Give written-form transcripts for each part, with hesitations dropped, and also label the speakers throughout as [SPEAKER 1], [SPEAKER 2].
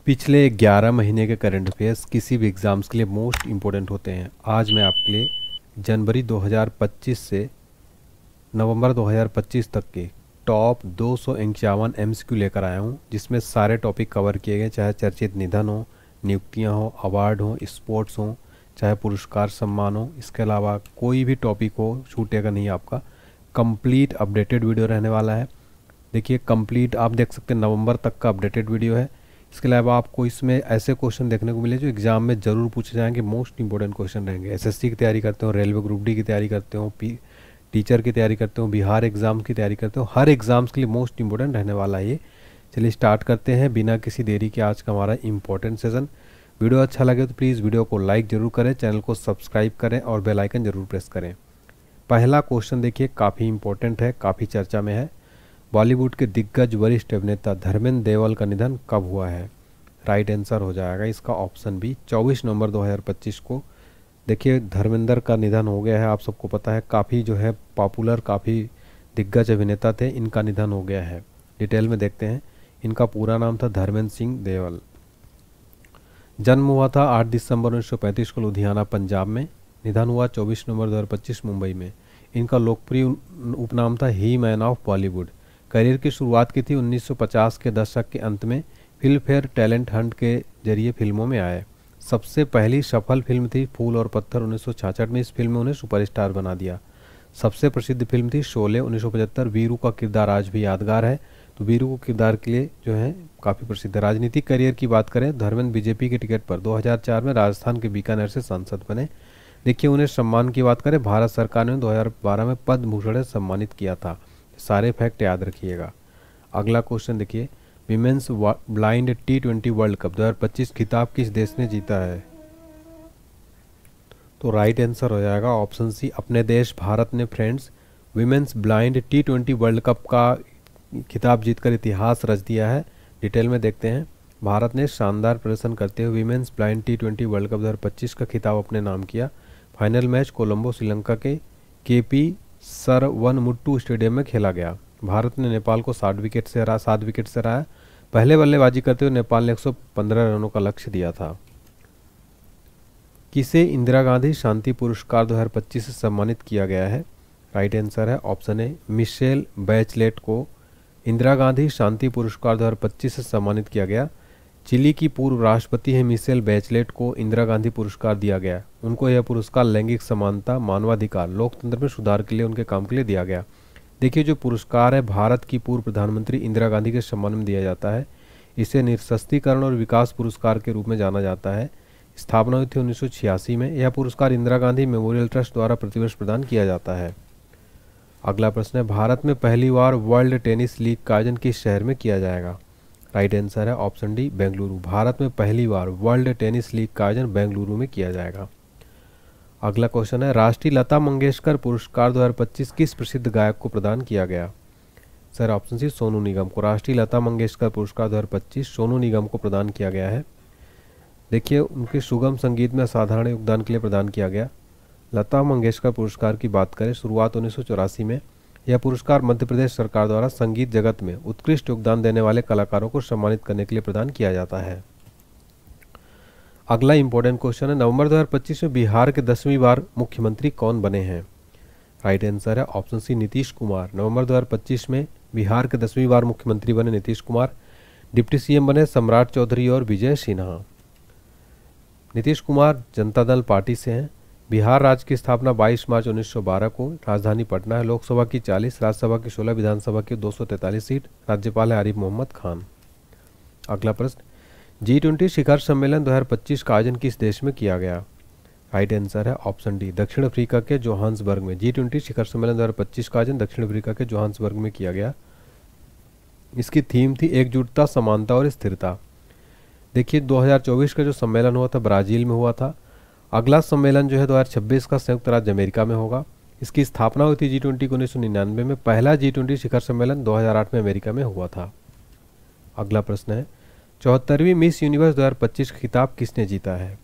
[SPEAKER 1] पिछले 11 महीने के करंट अफेयर्स किसी भी एग्ज़ाम्स के लिए मोस्ट इम्पोर्टेंट होते हैं। आज मैं आपके लिए जनवरी 2025 से नवंबर 2025 तक के टॉप 251 एमसीक्यू लेकर आया हूं, जिसमें सारे टॉपिक कवर किए गए, चाहे चर्चित निधन हो, नियुक्तियां हो, अवार्ड हो, स्पोर्ट्स हो, चाहे पुरस्कार सम्मान हो। इसके अलावा कोई भी टॉपिक हो छूटेगा नहीं आपका। कंप्लीट अपडेटेड वीडियो रहने वाला है। देखिए कंप्लीट आप देख सकते हैं, नवंबर तक का अपडेटेड वीडियो है। इसके अलावा आपको इसमें ऐसे क्वेश्चन देखने को मिले जो एग्जाम में ज़रूर पूछे जाएंगे, मोस्ट इंपॉर्टेंट क्वेश्चन रहेंगे। एसएससी की तैयारी करते हो, रेलवे ग्रुप डी की तैयारी करते हो, टीचर की तैयारी करते हो, बिहार एग्ज़ाम की तैयारी करते हो, हर एग्ज़ाम्स के लिए मोस्ट इंपॉर्टेंट रहने वाला है ये। चलिए स्टार्ट करते हैं बिना किसी देरी के आज का हमारा इंपॉर्टेंट सेशन। वीडियो अच्छा लगे तो प्लीज़ वीडियो को लाइक ज़रूर करें, चैनल को सब्सक्राइब करें और बेल आइकन ज़रूर प्रेस करें। पहला क्वेश्चन देखिए, काफ़ी इंपॉर्टेंट है, काफ़ी चर्चा में है। बॉलीवुड के दिग्गज वरिष्ठ अभिनेता धर्मेंद्र देवल का निधन कब हुआ है? राइट आंसर हो जाएगा इसका ऑप्शन बी, 24 नवंबर 2025 को। देखिए धर्मेंद्र का निधन हो गया है, आप सबको पता है। काफ़ी जो है पॉपुलर, काफ़ी दिग्गज अभिनेता थे, इनका निधन हो गया है। डिटेल में देखते हैं। इनका पूरा नाम था धर्मेंद्र सिंह देवल। जन्म हुआ था 8 दिसंबर 1935 को लुधियाना पंजाब में। निधन हुआ 24 नवंबर 2025 मुंबई में। इनका लोकप्रिय उपनाम था ही मैन ऑफ बॉलीवुड। करियर की शुरुआत की थी 1950 के दशक के अंत में। फिल्म फेयर टैलेंट हंट के जरिए फिल्मों में आए। सबसे पहली सफल फिल्म थी फूल और पत्थर 1966 में। इस फिल्म में उन्हें सुपरस्टार बना दिया। सबसे प्रसिद्ध फिल्म थी शोले 1975। वीरू का किरदार आज भी यादगार है, तो वीरू को किरदार के लिए जो है काफ़ी प्रसिद्ध है। राजनीतिक करियर की बात करें, धर्मेंद्र बीजेपी के टिकट पर 2004 में राजस्थान के बीकानेर से सांसद बने। देखिए उन्हें सम्मान की बात करें, भारत सरकार ने 2012 में पद्म भूषण से सम्मानित किया था। सारे फैक्ट याद रखिएगा। अगला क्वेश्चन देखिए, women's blind T20 world cup 2025 खिताब किस देश ने जीता है? तो राइट आंसर हो जाएगा ऑप्शन सी, अपने देश भारत ने। Friends, women's blind T20 world cup का खिताब जीतकर इतिहास रच दिया है। डिटेल में देखते हैं। भारत ने शानदार प्रदर्शन करते हुए women's blind T20 world cup 2025 का खिताब अपने नाम किया। फाइनल मैच कोलंबो श्रीलंका के KP सरवनमुट्टू स्टेडियम में खेला गया। भारत ने नेपाल को 7 विकेट से हराया। पहले बल्लेबाजी करते हुए नेपाल ने 115 रनों का लक्ष्य दिया था। किसे इंदिरा गांधी शांति पुरस्कार 2025 से सम्मानित किया गया है? राइट आंसर है ऑप्शन ए, मिशेल बैचलेट को इंदिरा गांधी शांति पुरस्कार 2025 से सम्मानित किया गया। चिली की पूर्व राष्ट्रपति है मिशेल बैचलेट को इंदिरा गांधी पुरस्कार दिया गया। उनको यह पुरस्कार लैंगिक समानता, मानवाधिकार, लोकतंत्र में सुधार के लिए उनके काम के लिए दिया गया। देखिए जो पुरस्कार है भारत की पूर्व प्रधानमंत्री इंदिरा गांधी के सम्मान में दिया जाता है। इसे निःशस्त्रीकरण और विकास पुरस्कार के रूप में जाना जाता है। स्थापना हुई थी 1986 में। यह पुरस्कार इंदिरा गांधी मेमोरियल ट्रस्ट द्वारा प्रतिवर्ष प्रदान किया जाता है। अगला प्रश्न है, भारत में पहली बार वर्ल्ड टेनिस लीग का आयोजन किस शहर में किया जाएगा? राइट आंसर है ऑप्शन डी, बेंगलुरु। भारत में पहली बार वर्ल्ड टेनिस लीग का आयोजन बेंगलुरु में किया जाएगा। अगला क्वेश्चन है, राष्ट्रीय लता मंगेशकर पुरस्कार 2025 किस प्रसिद्ध गायक को प्रदान किया गया? सर ऑप्शन सी, सोनू निगम को। राष्ट्रीय लता मंगेशकर पुरस्कार 2025 सोनू निगम को प्रदान किया गया है। देखिए उनके सुगम संगीत में असाधारण योगदान के लिए प्रदान किया गया। लता मंगेशकर पुरस्कार की बात करें, शुरुआत 1984 में। यह पुरस्कार मध्य प्रदेश सरकार द्वारा संगीत जगत में उत्कृष्ट योगदान देने वाले कलाकारों को सम्मानित करने के लिए प्रदान किया जाता है। अगला इंपॉर्टेंट क्वेश्चन है, नवंबर 2025 में बिहार के 10वीं बार मुख्यमंत्री कौन बने हैं? राइट आंसर है ऑप्शन सी, नीतीश कुमार। नवंबर 2025 में बिहार के 10वीं बार मुख्यमंत्री बने नीतीश कुमार। डिप्टी CM बने सम्राट चौधरी और विजय सिन्हा। नीतीश कुमार जनता दल पार्टी से हैं। बिहार राज्य की स्थापना 22 मार्च 1912 को। राजधानी पटना है। लोकसभा की 40, राज्यसभा की 16, विधानसभा की 243 सीट। राज्यपाल है आरिफ मोहम्मद खान। अगला प्रश्न, G20 शिखर सम्मेलन 2025 का आयोजन किस देश में किया गया? राइट आंसर है ऑप्शन डी, दक्षिण अफ्रीका के जोहान्सबर्ग में। G20 शिखर सम्मेलन 2025 का आयोजन दक्षिण अफ्रीका के जोहान्सबर्ग में किया गया। इसकी थीम थी एकजुटता, समानता और स्थिरता। देखिए 2024 का जो सम्मेलन हुआ था ब्राज़ील में हुआ था। अगला सम्मेलन जो है 2026 का संयुक्त राज्य अमेरिका में होगा। इसकी स्थापना हुई थी G20 को 1999 में। पहला G20 शिखर सम्मेलन 2008 में अमेरिका में हुआ था। अगला प्रश्न है, 74वीं मिस यूनिवर्स 2025 का खिताब किसने जीता है?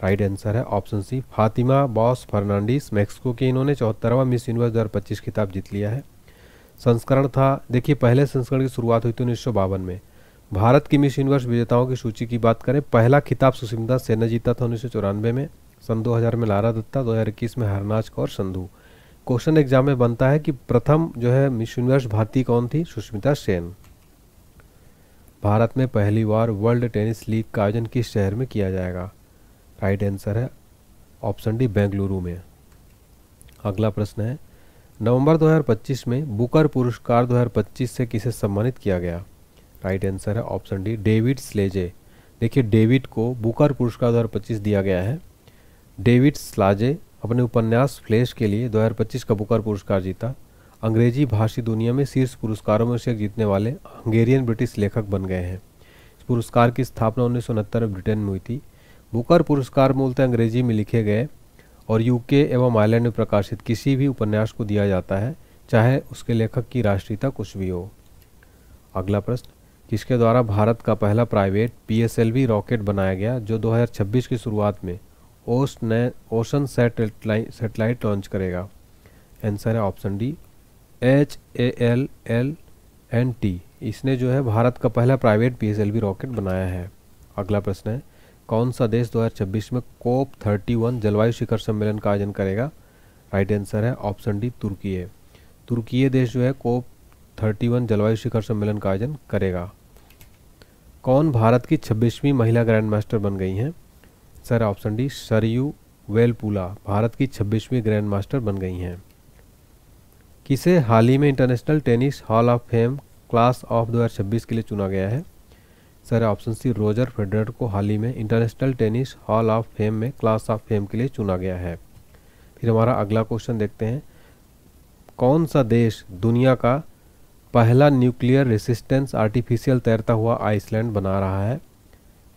[SPEAKER 1] राइट आंसर है option C, Fatima Bosch Fernandez. Mexico के इन्होंने 74वां मिस यूनिवर्स 2025 खिताब जीत लिया है। संस्करण था, देखिए पहले संस्करण की शुरुआत हुई थी 1952 में। भारत की मिस यूनिवर्स विजेताओं की सूची की बात करें, पहला खिताब सुष्मिता सेन ने जीता था 1994 में, सन 2000 में लारा दत्ता, 2021 में हरनाज कौर संधू। क्वेश्चन एग्जाम में बनता है कि प्रथम जो है मिस यूनिवर्स भारतीय कौन थी? सुष्मिता सेन। भारत में पहली बार वर्ल्ड टेनिस लीग का आयोजन किस शहर में किया जाएगा? राइट आंसर है ऑप्शन डी, बेंगलुरु में। अगला प्रश्न है, नवंबर 2025 में बुकर पुरस्कार 2025 से किसे सम्मानित किया गया? राइट आंसर है ऑप्शन डी, डेविड स्लेजे। देखिए, डेविड को बुकर पुरस्कार 2025 दिया गया है। डेविड स्लाजे अपने उपन्यास फ्लैश के लिए 2025 का बुकर पुरस्कार जीता। अंग्रेजी भाषी दुनिया में शीर्ष पुरस्कारों में से एक जीतने वाले हंगेरियन ब्रिटिश लेखक बन गए हैं। इस पुरस्कार की स्थापना 1969 में ब्रिटेन में हुई थी। बुकर पुरस्कार मूलतः अंग्रेजी में लिखे गए और यूके एवं आयरलैंड में प्रकाशित किसी भी उपन्यास को दिया जाता है, चाहे उसके लेखक की राष्ट्रीयता कुछ भी हो। अगला प्रश्न, किसके द्वारा भारत का पहला प्राइवेट PSLV रॉकेट बनाया गया जो 2026 की शुरुआत में ओशन सैटेलाइट लॉन्च करेगा? आंसर है ऑप्शन डी, HALLNT। इसने जो है भारत का पहला प्राइवेट PSLV रॉकेट बनाया है। अगला प्रश्न है, कौन सा देश 2026 में COP31 जलवायु शिखर सम्मेलन का आयोजन करेगा? राइट आंसर है ऑप्शन डी, तुर्की। तुर्की देश जो है COP31 जलवायु शिखर सम्मेलन का आयोजन करेगा। कौन भारत की 26वीं महिला ग्रैंड मास्टर बन गई हैं? Sir option D, Saryu Velpula Bharat की 26वीं ग्रैंड मास्टर बन गई हैं। किसे हाल ही में international tennis hall of fame class of 2026 के लिए चुना गया है? Sir option C, Roger Federer को हाल ही में international tennis hall of fame में क्लास ऑफ फेम के लिए चुना गया है। फिर हमारा अगला क्वेश्चन देखते हैं, कौन सा देश दुनिया का पहला न्यूक्लियर रेसिस्टेंस आर्टिफिशियल तैरता हुआ आइसलैंड बना रहा है?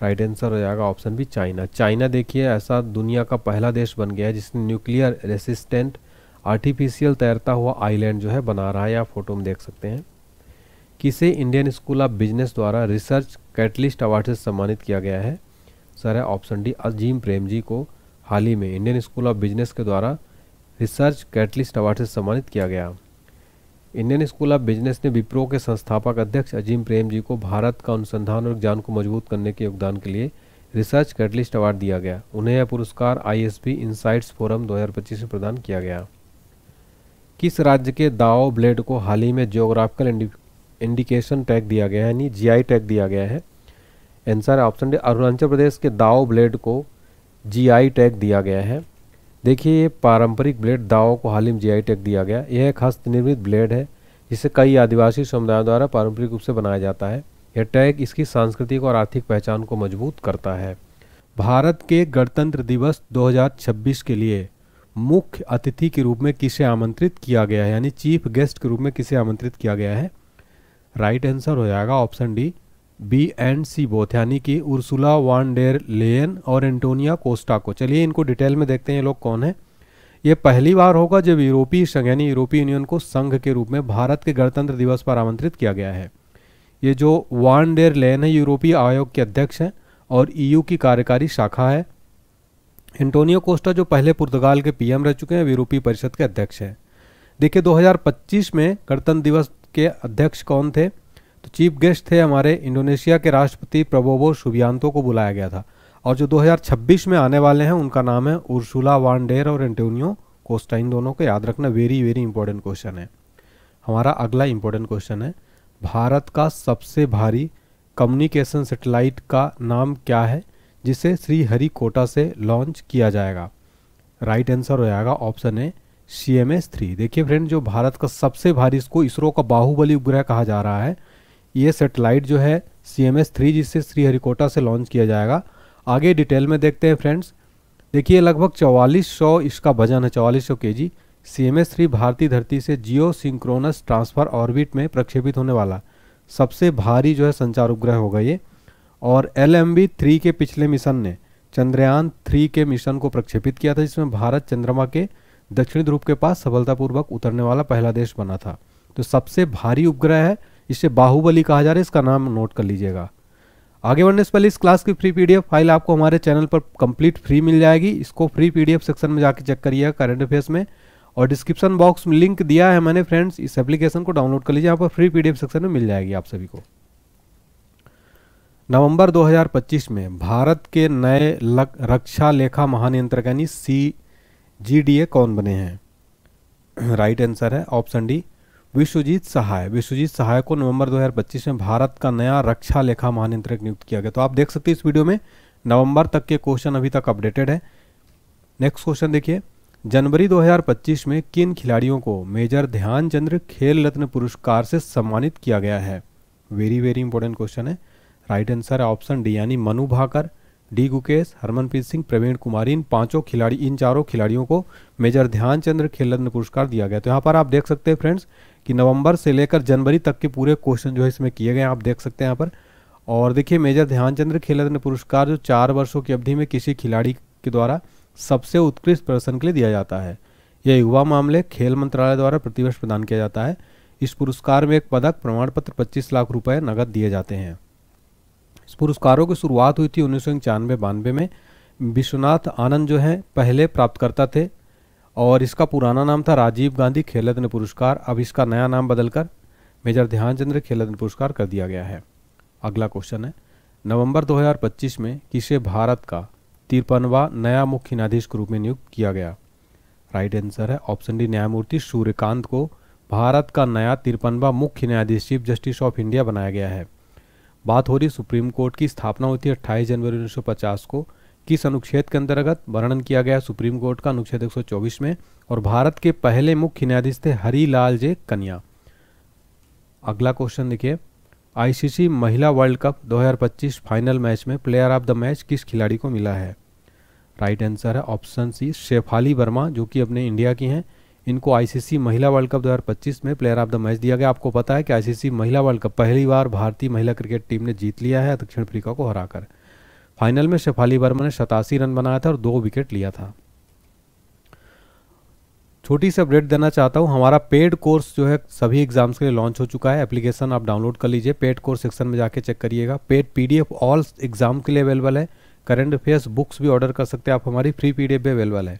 [SPEAKER 1] राइट आंसर हो जाएगा ऑप्शन बी, चाइना। चाइना देखिए ऐसा दुनिया का पहला देश बन गया है जिसने न्यूक्लियर रेसिस्टेंट आर्टिफिशियल तैरता हुआ आइलैंड जो है बना रहा है, या फोटो में देख सकते हैं। किसे इंडियन स्कूल ऑफ बिजनेस द्वारा रिसर्च कैटलिस्ट अवार्ड से सम्मानित किया गया है? सर है ऑप्शन डी, अजीम प्रेमजी को हाल ही में इंडियन स्कूल ऑफ बिजनेस के द्वारा रिसर्च कैटलिस्ट अवार्ड से सम्मानित किया गया। इंडियन स्कूल ऑफ बिजनेस ने विप्रो के संस्थापक अध्यक्ष अजीम प्रेम जी को भारत का अनुसंधान और ज्ञान को मजबूत करने के योगदान के लिए रिसर्च कैटलिस्ट अवार्ड दिया गया। उन्हें यह पुरस्कार ISB इनसाइट्स फोरम 2025 में प्रदान किया गया। किस राज्य के दाओ ब्लेड को हाल ही में जियोग्राफिकल इंडिकेशन टैग दिया गया है, यानी GI टैग दिया गया है? Answer option D, Arunachal Pradesh के दाओ ब्लेड को GI टैग दिया गया है। देखिए, ये पारंपरिक ब्लेड दाओ को हाल ही में GI टैग दिया गया। यह एक हस्तनिर्मित ब्लेड है जिसे कई आदिवासी समुदायों द्वारा पारंपरिक रूप से बनाया जाता है। यह टैग इसकी सांस्कृतिक और आर्थिक पहचान को मजबूत करता है। भारत के गणतंत्र दिवस 2026 के लिए मुख्य अतिथि के रूप में किसे आमंत्रित किया गया है, यानी चीफ गेस्ट के रूप में किसे आमंत्रित किया गया है? राइट आंसर हो जाएगा ऑप्शन डी, B&C बोथ, यानी कि उर्सुला वान डेर लेयन और एंटोनिया कोस्टा को। चलिए इनको डिटेल में देखते हैं, ये लोग कौन है। ये पहली बार होगा जब यूरोपीय संघ यानी यूरोपीय यूनियन को संघ के रूप में भारत के गणतंत्र दिवस पर आमंत्रित किया गया है। ये जो वान डेर लेयन है यूरोपीय आयोग के अध्यक्ष हैं और EU की कार्यकारी शाखा है। एंटोनियो कोस्टा जो पहले पुर्तगाल के PM रह चुके हैं, यूरोपीय परिषद के अध्यक्ष हैं। देखिए 2025 में गणतंत्र दिवस के अध्यक्ष कौन थे? तो चीफ गेस्ट थे हमारे इंडोनेशिया के राष्ट्रपति प्रबोवो सुबियांतो को बुलाया गया था। और जो 2026 में आने वाले हैं उनका नाम है उर्सुला वान डेर और एंटोनियो कोस्टा। इन दोनों को याद रखना, वेरी वेरी इंपॉर्टेंट क्वेश्चन है। हमारा अगला इंपॉर्टेंट क्वेश्चन है, भारत का सबसे भारी कम्युनिकेशन सैटेलाइट का नाम क्या है जिसे श्रीहरिकोटा से लॉन्च किया जाएगा? राइट आंसर हो जाएगा ऑप्शन ए, CMS-3। देखिए फ्रेंड, जो भारत का सबसे भारी, इसको इसरो का बाहुबली उपग्रह कहा जा रहा है, ये सैटेलाइट जो है CMS-3 जिससे श्रीहरिकोटा से लॉन्च किया जाएगा। आगे डिटेल में देखते हैं फ्रेंड्स। देखिए लगभग 4400 इसका वजन है, 4400 kg। CMS-3 भारतीय धरती से जियो सिंक्रोनस ट्रांसफर ऑर्बिट में प्रक्षेपित होने वाला सबसे भारी जो है संचार उपग्रह होगा ये। और LMB-3 के पिछले मिशन ने चंद्रयान 3 के मिशन को प्रक्षेपित किया था, जिसमें भारत चंद्रमा के दक्षिणी ध्रुव के पास सफलतापूर्वक उतरने वाला पहला देश बना था। तो सबसे भारी उपग्रह है, इसे बाहुबली कहा जा रहा है, इसका नाम नोट कर लीजिएगा। आगे बढ़ने से पहले इस क्लास की फ्री PDF फाइल आपको हमारे चैनल पर कंप्लीट फ्री मिल जाएगी। इसको फ्री PDF सेक्शन में जाके चेक करिएगा करंट अफेयर्स में, और डिस्क्रिप्शन बॉक्स में लिंक दिया है मैंने फ्रेंड्स, इस एप्लीकेशन को डाउनलोड कर लीजिए, यहाँ पर फ्री PDF सेक्शन में मिल जाएगी आप सभी को। नवंबर 2025 में भारत के नए रक्षा लेखा महानियंत्रक यानी CGDA कौन बने हैं? राइट आंसर है ऑप्शन डी, विश्वजीत सहाय। विश्वजीत सहाय को नवंबर 2025 में भारत का नया रक्षा लेखा महानियंत्रक नियुक्त किया गया। तो आप देख सकते हैं इस वीडियो में नवंबर तक के क्वेश्चन अभी तक अपडेटेड है। नेक्स्ट क्वेश्चन देखिए, जनवरी 2025 में किन खिलाड़ियों को मेजर ध्यानचंद खेल रत्न पुरस्कार से सम्मानित किया गया है? वेरी वेरी इंपॉर्टेंट क्वेश्चन है। राइट आंसर है ऑप्शन डी यानी मनु भाकर, डी गुकेश, हरमनप्रीत सिंह, प्रवीण कुमार। इन चारों खिलाड़ियों को मेजर ध्यानचंद खेल रत्न पुरस्कार दिया गया। तो यहाँ पर आप देख सकते हैं फ्रेंड्स कि नवंबर से लेकर जनवरी तक के पूरे क्वेश्चन जो है इसमें किए गए, आप देख सकते हैं यहाँ पर। और देखिए मेजर ध्यानचंद खेल रत्न पुरस्कार जो 4 वर्षों की अवधि में किसी खिलाड़ी के द्वारा सबसे उत्कृष्ट प्रदर्शन के लिए दिया जाता है। यह युवा मामले खेल मंत्रालय द्वारा प्रतिवर्ष प्रदान किया जाता है। इस पुरस्कार में एक पदक, प्रमाण पत्र, 25 लाख रुपए नगद दिए जाते हैं। इस पुरस्कारों की शुरुआत हुई थी 1991-92 में। विश्वनाथ आनंद जो है पहले प्राप्तकर्ता थे और इसका पुराना नाम था राजीव गांधी खेल रत्न पुरस्कार। अब इसका नया नाम बदलकर मेजर ध्यानचंद खेल रत्न पुरस्कार कर दिया गया है। अगला क्वेश्चन है, नवंबर 2025 में किसे भारत का 53वां नया मुख्य न्यायाधीश के रूप में नियुक्त किया गया? राइट आंसर है ऑप्शन डी, न्यायमूर्ति सूर्यकांत को भारत का नया 53वां मुख्य न्यायाधीश चीफ जस्टिस ऑफ इंडिया बनाया गया है। बात हो रही सुप्रीम कोर्ट की स्थापना हुई थी 28 जनवरी 1950 को। किस अनुच्छेद के अंतर्गत वर्णन किया गया सुप्रीम कोर्ट का? अनुच्छेद 124 में। और भारत के पहले मुख्य न्यायाधीश थे हरिलाल जे कन्या। अगला क्वेश्चन देखिए, ICC महिला वर्ल्ड कप 2025 फाइनल मैच में प्लेयर ऑफ द मैच किस खिलाड़ी को मिला है? राइट आंसर है ऑप्शन सी, शेफाली वर्मा जो कि अपने इंडिया की हैं। इनको ICC महिला वर्ल्ड कप 2025 में प्लेयर ऑफ द मैच दिया गया। आपको पता है कि ICC महिला वर्ल्ड कप पहली बार भारतीय महिला क्रिकेट टीम ने जीत लिया है दक्षिण अफ्रीका को हराकर। फाइनल में शेफाली वर्मा ने 87 रन बनाया था और 2 विकेट लिया था। छोटी सी अपडेट देना चाहता हूँ, हमारा पेड कोर्स जो है सभी एग्जाम्स के लिए लॉन्च हो चुका है। एप्लीकेशन आप डाउनलोड कर लीजिए, पेड कोर्स सेक्शन में जाके चेक करिएगा। पेड PDF ऑल एग्जाम के लिए अवेलेबल है। करंट अफेयर्स बुक्स भी ऑर्डर कर सकते हैं आप, हमारी फ्री PDF भी अवेलेबल है।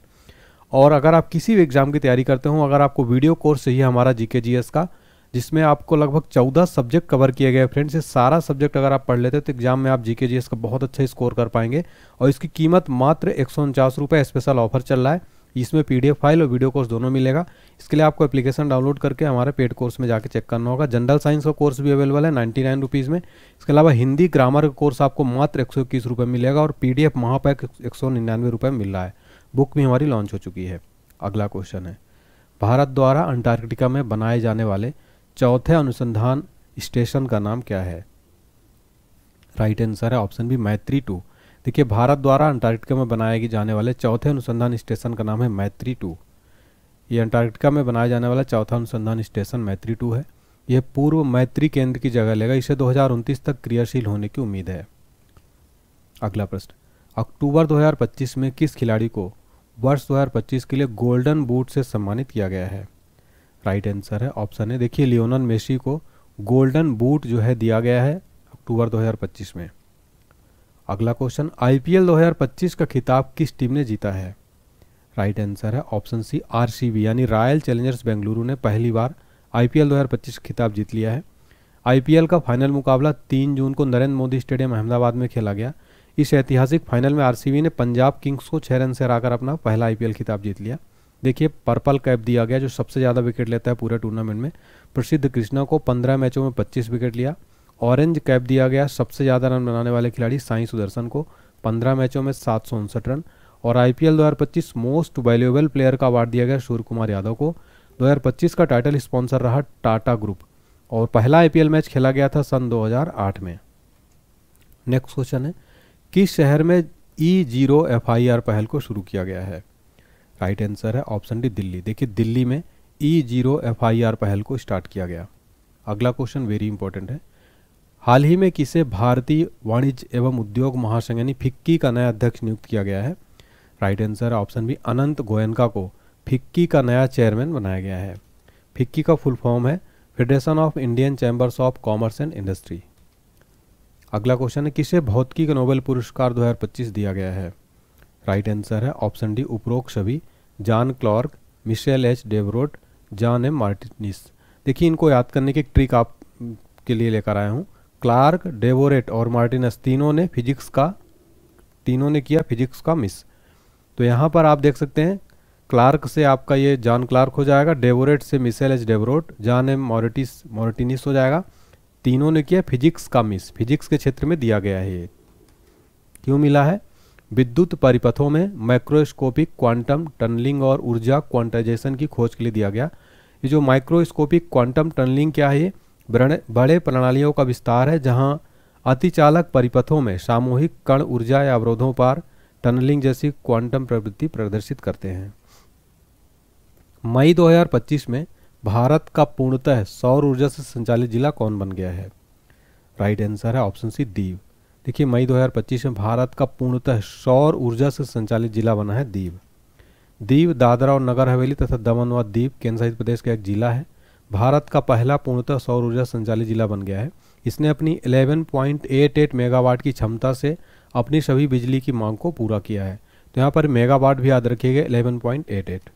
[SPEAKER 1] और अगर आप किसी भी एग्जाम की तैयारी करते हो, अगर आपको वीडियो कोर्स चाहिए हमारा GK GS का, जिसमें आपको लगभग 14 सब्जेक्ट कवर किए गए फ्रेंड्स, ये सारा सब्जेक्ट अगर आप पढ़ लेते हैं तो एग्जाम में आप GK GS का बहुत अच्छा स्कोर कर पाएंगे। और इसकी कीमत मात्र 149 रुपये, स्पेशल ऑफर चल रहा है। इसमें PDF फाइल और वीडियो कोर्स दोनों मिलेगा। इसके लिए आपको एप्लीकेशन डाउनलोड करके हमारे पेड कोर्स में जाके चेक करना होगा। जनरल साइंस का कोर्स भी अवेलेबल है 99 रुपीज़ में। इसके अलावा हिंदी ग्रामर का कोर्स आपको मात्र 121 रुपये मिलेगा और PDF महापैक 199 रुपये में मिल रहा है। बुक भी हमारी लॉन्च हो चुकी है। अगला क्वेश्चन है, भारत द्वारा अंटार्कटिका में बनाए जाने वाले चौथे अनुसंधान स्टेशन का नाम क्या है? राइट आंसर है ऑप्शन बी, मैत्री 2। देखिए भारत द्वारा अंटार्कटिका में बनाए जाने वाले चौथे अनुसंधान स्टेशन का नाम है मैत्री 2। ये अंटार्कटिका में बनाया जाने वाला चौथा अनुसंधान स्टेशन मैत्री 2 है। यह पूर्व मैत्री केंद्र की जगह लेगा। इसे 2029 तक क्रियाशील होने की उम्मीद है। अगला प्रश्न, अक्टूबर 2025 में किस खिलाड़ी को वर्ष 2025 के लिए गोल्डन बूट से सम्मानित किया गया है? राइट आंसर है ऑप्शन है, देखिए लियोनेल मेसी को गोल्डन बूट जो है दिया गया है अक्टूबर 2025 में। अगला क्वेश्चन, IPL 2025 का खिताब किस टीम ने जीता है? राइट आंसर है ऑप्शन सी, RCB यानी रॉयल चैलेंजर्स बेंगलुरु ने पहली बार IPL 2025 खिताब जीत लिया है। IPL का फाइनल मुकाबला 3 जून को नरेंद्र मोदी स्टेडियम अहमदाबाद में खेला गया। इस ऐतिहासिक फाइनल में RCB ने पंजाब किंग्स को 6 रन से हराकर अपना पहला IPL खिताब जीत लिया। देखिए पर्पल कैप दिया गया जो सबसे ज़्यादा विकेट लेता है पूरे टूर्नामेंट में। प्रसिद्ध कृष्णा को 15 मैचों में 25 विकेट लिया। ऑरेंज कैप दिया गया सबसे ज़्यादा रन बनाने वाले खिलाड़ी साई सुदर्शन को 15 मैचों में 759 रन। और IPL 2025 मोस्ट वैल्यूएबल प्लेयर का अवार्ड दिया गया सूर्य कुमार यादव को। 2025 का टाइटल स्पॉन्सर रहा टाटा ग्रुप और पहला IPL मैच खेला गया था सन 2008 में। नेक्स्ट क्वेश्चन है, किस शहर में E0 FIR पहल को शुरू किया गया है? राइट आंसर है ऑप्शन डी, दिल्ली। देखिए दिल्ली में E0 FIR पहल को स्टार्ट किया गया। अगला क्वेश्चन वेरी इंपॉर्टेंट है, हाल ही में किसे भारतीय वाणिज्य एवं उद्योग महासंघ यानी फिक्की का नया अध्यक्ष नियुक्त किया गया है? राइट आंसर है ऑप्शन बी, अनंत गोयनका को फिक्की का नया चेयरमैन बनाया गया है। फिक्की का फुल फॉर्म है federation of Indian chambers of commerce and industry. अगला क्वेश्चन है, किसे भौतिकी का नोबेल पुरस्कार 2025 दिया गया है? राइट आंसर है ऑप्शन डी, उपरोक्त सभी John Clarke, Michel H Devoret, John M Martinis. देखिए इनको याद करने की एक ट्रिक आप के लिए लेकर आया हूँ। क्लार्क, डेवोरेट और मार्टिनस तीनों ने किया फिजिक्स का मिस। तो यहाँ पर आप देख सकते हैं क्लार्क से आपका ये जॉन क्लार्क हो जाएगा, डेवोरेट से Michel H Devoret, John M मॉर्टिनिस हो जाएगा। तीनों ने किया फिजिक्स का मिस, फिजिक्स के क्षेत्र में दिया गया है ये। क्यों मिला है? विद्युत परिपथों में माइक्रोस्कोपिक क्वांटम टनलिंग और ऊर्जा क्वांटाइजेशन की खोज के लिए दिया गया। ये जो माइक्रोस्कोपिक क्वांटम टनलिंग क्या है? ये बड़े प्रणालियों का विस्तार है जहां अतिचालक परिपथों में सामूहिक कण ऊर्जा या अवरोधों पर टनलिंग जैसी क्वांटम प्रवृत्ति प्रदर्शित करते हैं। मई 2025 में भारत का पूर्णतः सौर ऊर्जा से संचालित जिला कौन बन गया है? राइट आंसर है ऑप्शन सी, दीव। देखिए मई 2025 में भारत का पूर्णतः सौर ऊर्जा से संचालित जिला बना है दीव। दीव दादरा और नगर हवेली तथा दमन व दीव केंद्र शासित प्रदेश का एक जिला है। भारत का पहला पूर्णतः सौर ऊर्जा संचालित जिला बन गया है। इसने अपनी 11.88 मेगावाट की क्षमता से अपनी सभी बिजली की मांग को पूरा किया है। तो यहाँ पर मेगावाट भी याद रखिएगा, 11.88।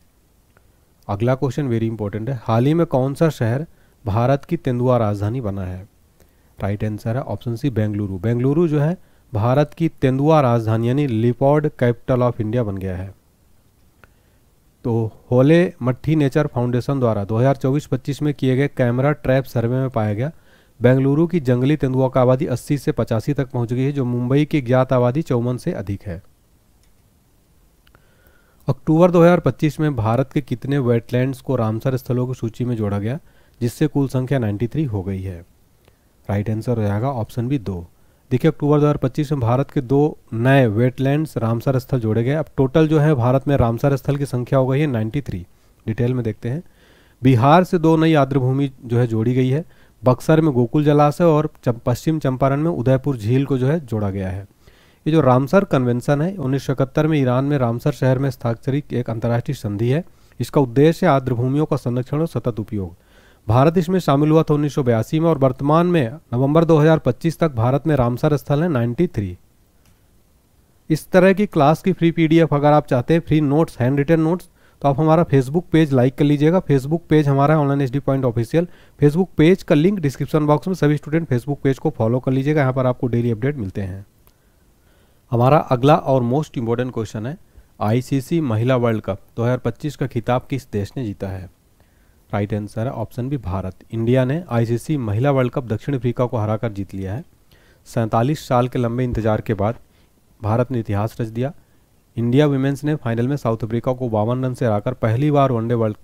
[SPEAKER 1] अगला क्वेश्चन वेरी इंपॉर्टेंट है। हाल ही में कौन सा शहर भारत की तेंदुआ राजधानी बना है? राइट आंसर है ऑप्शन सी, बेंगलुरु। बेंगलुरु जो है भारत की तेंदुआ राजधानी यानी लिपर्ड कैपिटल ऑफ इंडिया बन गया है। तो होले मट्टी नेचर फाउंडेशन द्वारा 2024-25 में किए गए कैमरा ट्रैप सर्वे में पाया गया बेंगलुरु की जंगली तेंदुआ का आबादी 80 से 85 तक पहुंच गई है, जो मुंबई की ज्ञात आबादी 54 से अधिक है। अक्टूबर 2025 में भारत के कितने वेटलैंड्स को रामसर स्थलों की सूची में जोड़ा गया, जिससे कुल संख्या 93 हो गई है? राइट आंसर हो जाएगा ऑप्शन बी, 2। देखिए अक्टूबर 2025 में भारत के 2 नए वेटलैंड्स रामसर स्थल जोड़े गए। अब टोटल जो है भारत में रामसर स्थल की संख्या हो गई है 93। डिटेल में देखते हैं। बिहार से 2 नई आर्द्रभूमि जो है जोड़ी गई है। बक्सर में गोकुल जलाशय और पश्चिम चंपारण में उदयपुर झील को जो है जोड़ा गया है। ये जो रामसर कन्वेंशन है 1971 में ईरान में रामसर शहर में हस्ताक्षरित एक अंतर्राष्ट्रीय संधि है। इसका उद्देश्य आर्द्रभूमियों का संरक्षण और सतत उपयोग। भारत इसमें शामिल हुआ था 1982 में और वर्तमान में नवंबर 2025 तक भारत में रामसर स्थल है 93। इस तरह की क्लास की फ्री पीडीएफ अगर आप चाहते हैं, free notes, hand written notes, तो आप हमारा फेसबुक पेज लाइक कर लीजिएगा। फेसबुक पेज हमारा online HD point official. Facebook page का लिंक डिस्क्रिप्शन बॉक्स में, सभी स्टूडेंट फेसबुक पेज को फॉलो कर लीजिएगा। यहाँ पर आपको डेली अपडेट मिलते हैं। हमारा अगला और मोस्ट इंपॉर्टेंट क्वेश्चन है, आईसीसी महिला वर्ल्ड कप 2025 का खिताब किस देश ने जीता है? राइट आंसर है ऑप्शन बी, भारत। इंडिया ने आईसीसी महिला वर्ल्ड कप दक्षिण अफ्रीका को हराकर जीत लिया है। 47 साल के लंबे इंतजार के बाद भारत ने इतिहास रच दिया। इंडिया विमेंस ने फाइनल में साउथ अफ्रीका को 52 रन से हराकर पहली बार वनडे वर्ल्ड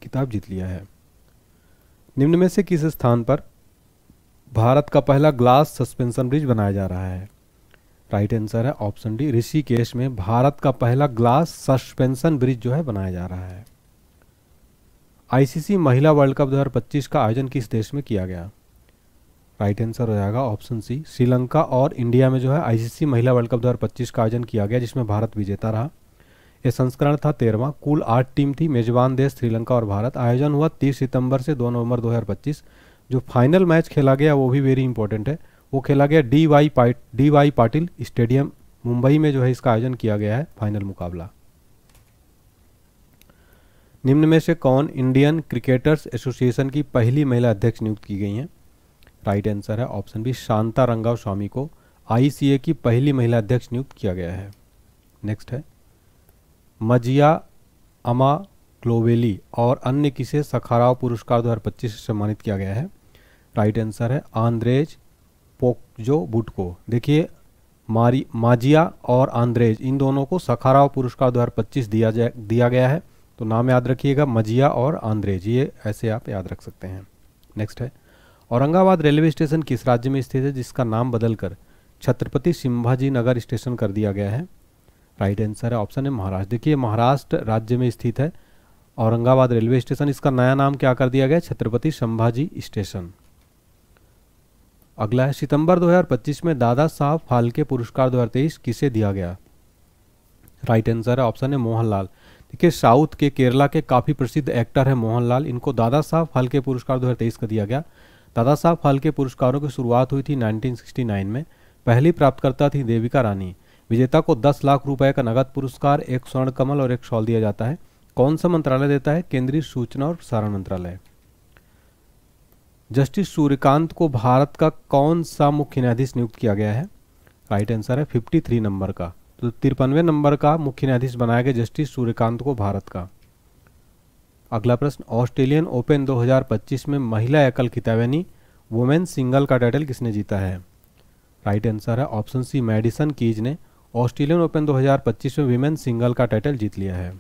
[SPEAKER 1] खिताब जीत लिया है। निम्न में से किस स्थान पर भारत का पहला ग्लास सस्पेंशन ब्रिज बनाया जा रहा है? राइट आंसर है ऑप्शन डी, ऋषिकेश में भारत का पहला ग्लास सस्पेंशन ब्रिज जो है बनाया जा रहा है। आईसीसी महिला वर्ल्ड कप 2025 का आयोजन किस देश में किया गया? राइट आंसर हो जाएगा ऑप्शन सी, श्रीलंका और इंडिया में जो है आईसीसी महिला वर्ल्ड कप 2025 का आयोजन किया गया, जिसमें भारत विजेता रहा। यह संस्करण था 13वां। कुल 8 टीम थी, मेजबान देश श्रीलंका और भारत। आयोजन हुआ 30 सितंबर से 2 नवंबर 2025। जो फाइनल मैच खेला गया वो भी वेरी इंपॉर्टेंट है, वो खेला गया D Y Patil stadium Mumbai में जो है इसका आयोजन किया गया है फाइनल मुकाबला। निम्न में से कौन इंडियन क्रिकेटर्स एसोसिएशन की पहली महिला अध्यक्ष नियुक्त की गई हैं? राइट आंसर है ऑप्शन बी, शांता रंगाव स्वामी को आईसीए की पहली महिला अध्यक्ष नियुक्त किया गया है। नेक्स्ट है, मजिया अमा ग्लोवेली और अन्य किसे सखाराव पुरस्कार 2025 से सम्मानित किया गया है? राइट आंसर है आंद्रेज पोक्जो बुटको। देखिए माजिया और आंद्रेज इन दोनों को सखाराव पुरस्कार 2025 दिया गया है। तो नाम याद रखिएगा, मजिया और आंद्रेज, ये ऐसे आप याद रख सकते हैं। नेक्स्ट है, औरंगाबाद रेलवे स्टेशन किस राज्य में स्थित है जिसका नाम बदलकर छत्रपति संभाजी नगर स्टेशन कर दिया गया है? राइट आंसर है ऑप्शन है महाराष्ट्र। देखिए महाराष्ट्र राज्य में स्थित है औरंगाबाद रेलवे स्टेशन, इसका नया नाम क्या कर दिया गया? छत्रपति संभाजी स्टेशन। अगला है, सितंबर 2025 में दादा साहब फाल्के पुरस्कार 2023 किसे दिया गया? राइट आंसर है ऑप्शन है मोहनलाल। देखिए साउथ के केरला के काफ़ी प्रसिद्ध एक्टर है मोहनलाल, इनको दादा साहब फाल्के पुरस्कार 2023 का दिया गया। दादा साहब फाल्के पुरस्कारों की शुरुआत हुई थी 1969 में। पहली प्राप्तकर्ता थी देविका रानी। विजेता को 10 लाख रुपए का नगद पुरस्कार, 1 स्वर्ण कमल और 1 शॉल दिया जाता है। कौन सा मंत्रालय देता है? केंद्रीय सूचना और प्रसारण मंत्रालय। जस्टिस सूर्यकांत को भारत का कौन सा मुख्य न्यायाधीश नियुक्त किया गया है? राइट आंसर है 53 नंबर का। तो 53वें नंबर का मुख्य न्यायाधीश बनाया गया जस्टिस सूर्यकांत को भारत का। अगला प्रश्न, ऑस्ट्रेलियन ओपन 2025 में महिला एकल खिताब यानी वुमेन सिंगल का टाइटल किसने जीता है? राइट आंसर है ऑप्शन सी, मैडिसन कीज ने ऑस्ट्रेलियन ओपन 2025 में विमेन सिंगल का टाइटल जीत लिया है।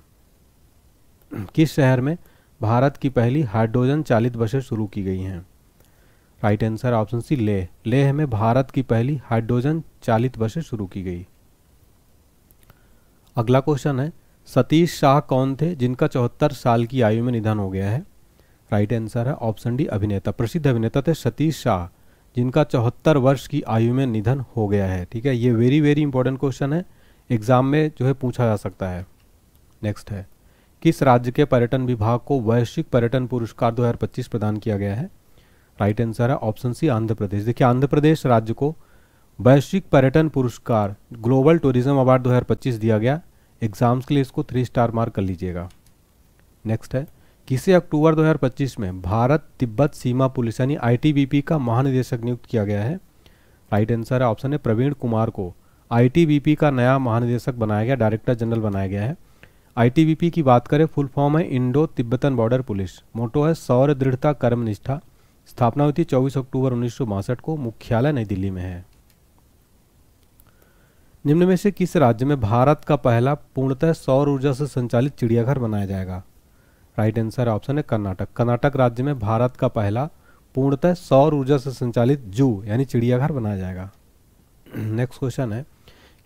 [SPEAKER 1] किस शहर में भारत की पहली हाइड्रोजन चालित बसें शुरू की गई हैं? Right answer option C, Leh. Leh में भारत की पहली हाइड्रोजन चालित बसें शुरू की गई। अगला क्वेश्चन है, सतीश शाह कौन थे जिनका 74 साल की आयु में निधन हो गया है? राइट आंसर है ऑप्शन डी, अभिनेता। प्रसिद्ध अभिनेता थे सतीश शाह जिनका 74 वर्ष की आयु में निधन हो गया है। ठीक है, ये वेरी वेरी इंपॉर्टेंट क्वेश्चन है, एग्जाम में जो है पूछा जा सकता है। नेक्स्ट है, किस राज्य के पर्यटन विभाग को वैश्विक पर्यटन पुरस्कार 2025 प्रदान किया गया है? राइट आंसर है ऑप्शन सी, आंध्र प्रदेश। देखिए, आंध्र प्रदेश राज्य को वैश्विक पर्यटन पुरस्कार ग्लोबल टूरिज्म अवार्ड 2025 दिया गया। एग्जाम्स के लिए इसको 3 स्टार मार्क कर लीजिएगा। नेक्स्ट है, किसे अक्टूबर 2025 में भारत तिब्बत सीमा पुलिस यानी ITBP का महानिदेशक नियुक्त किया गया है? राइट आंसर है ऑप्शन है, प्रवीण कुमार को ITBP का नया महानिदेशक बनाया गया, डायरेक्टर जनरल बनाया गया है। ITBP की बात करें, फुल फॉर्म है इंडो तिब्बतन बॉर्डर पुलिस। मोटो है शौर्य, दृढ़ता, कर्मनिष्ठा। स्थापना हुई थी 24 अक्टूबर 1962 को। मुख्यालय नई दिल्ली में है। निम्न में से किस राज्य में भारत का पहला पूर्णतः सौर ऊर्जा से संचालित चिड़ियाघर बनाया जाएगा? राइट आंसर ऑप्शन है कर्नाटक। कर्नाटक राज्य में भारत का पहला पूर्णतः सौर ऊर्जा से संचालित जू यानी चिड़ियाघर बनाया जाएगा। नेक्स्ट क्वेश्चन है,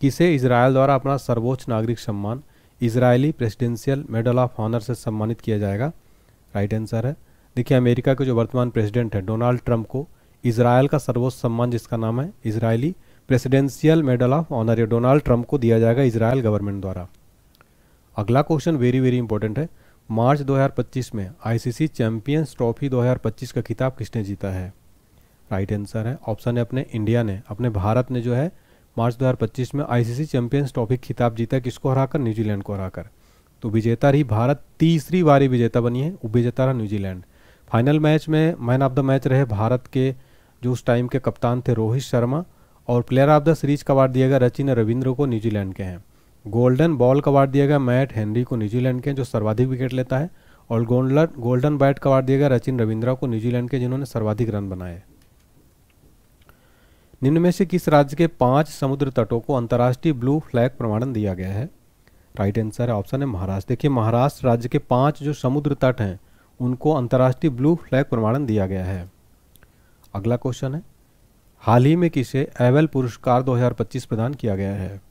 [SPEAKER 1] किसे इजराइल द्वारा अपना सर्वोच्च नागरिक सम्मान Israeli presidential medal of honour से सम्मानित किया जाएगा? राइट आंसर है, देखिए, अमेरिका के जो वर्तमान प्रेसिडेंट है डोनाल्ड ट्रंप को इजराइल का सर्वोच्च सम्मान जिसका नाम है Israeli presidential medal of honour, ये डोनाल्ड ट्रंप को दिया जाएगा इजराइल गवर्नमेंट द्वारा। अगला क्वेश्चन वेरी वेरी इंपॉर्टेंट है, मार्च 2025 में ICC चैंपियंस ट्रॉफी 2025 का खिताब किसने जीता है? राइट आंसर है ऑप्शन है अपने इंडिया ने, अपने भारत ने जो है मार्च 2025 में ICC चैंपियंस ट्रॉफी खिताब जीता। किसको हराकर? न्यूजीलैंड को हराकर। तो विजेता रही भारत, तीसरी बारी विजेता बनी है, उपविजेता रहा न्यूजीलैंड। फाइनल मैच में मैन ऑफ द मैच रहे भारत के जो उस टाइम के कप्तान थे रोहित शर्मा, और प्लेयर ऑफ द सीरीज का अवार्ड दिया गया रचिन रविंद्र को, न्यूजीलैंड के हैं। गोल्डन बॉल का अवार्ड दिया गया मैट हेनरी को, न्यूजीलैंड के जो सर्वाधिक विकेट लेता है, और गोल्डन बैट का अवार्ड दिया गया रचिन रविंद्रा को, न्यूजीलैंड के जिन्होंने सर्वाधिक रन बनाए। निम्न में से किस राज्य के 5 समुद्र तटों को अंतर्राष्ट्रीय ब्लू फ्लैग प्रमाणन दिया गया है? राइट आंसर है ऑप्शन है महाराष्ट्र। देखिए, महाराष्ट्र राज्य के 5 जो समुद्र तट हैं उनको अंतर्राष्ट्रीय ब्लू फ्लैग प्रमाणन दिया गया है। अगला क्वेश्चन है, हाल ही में किसे एवेल पुरस्कार 2025 प्रदान किया गया है?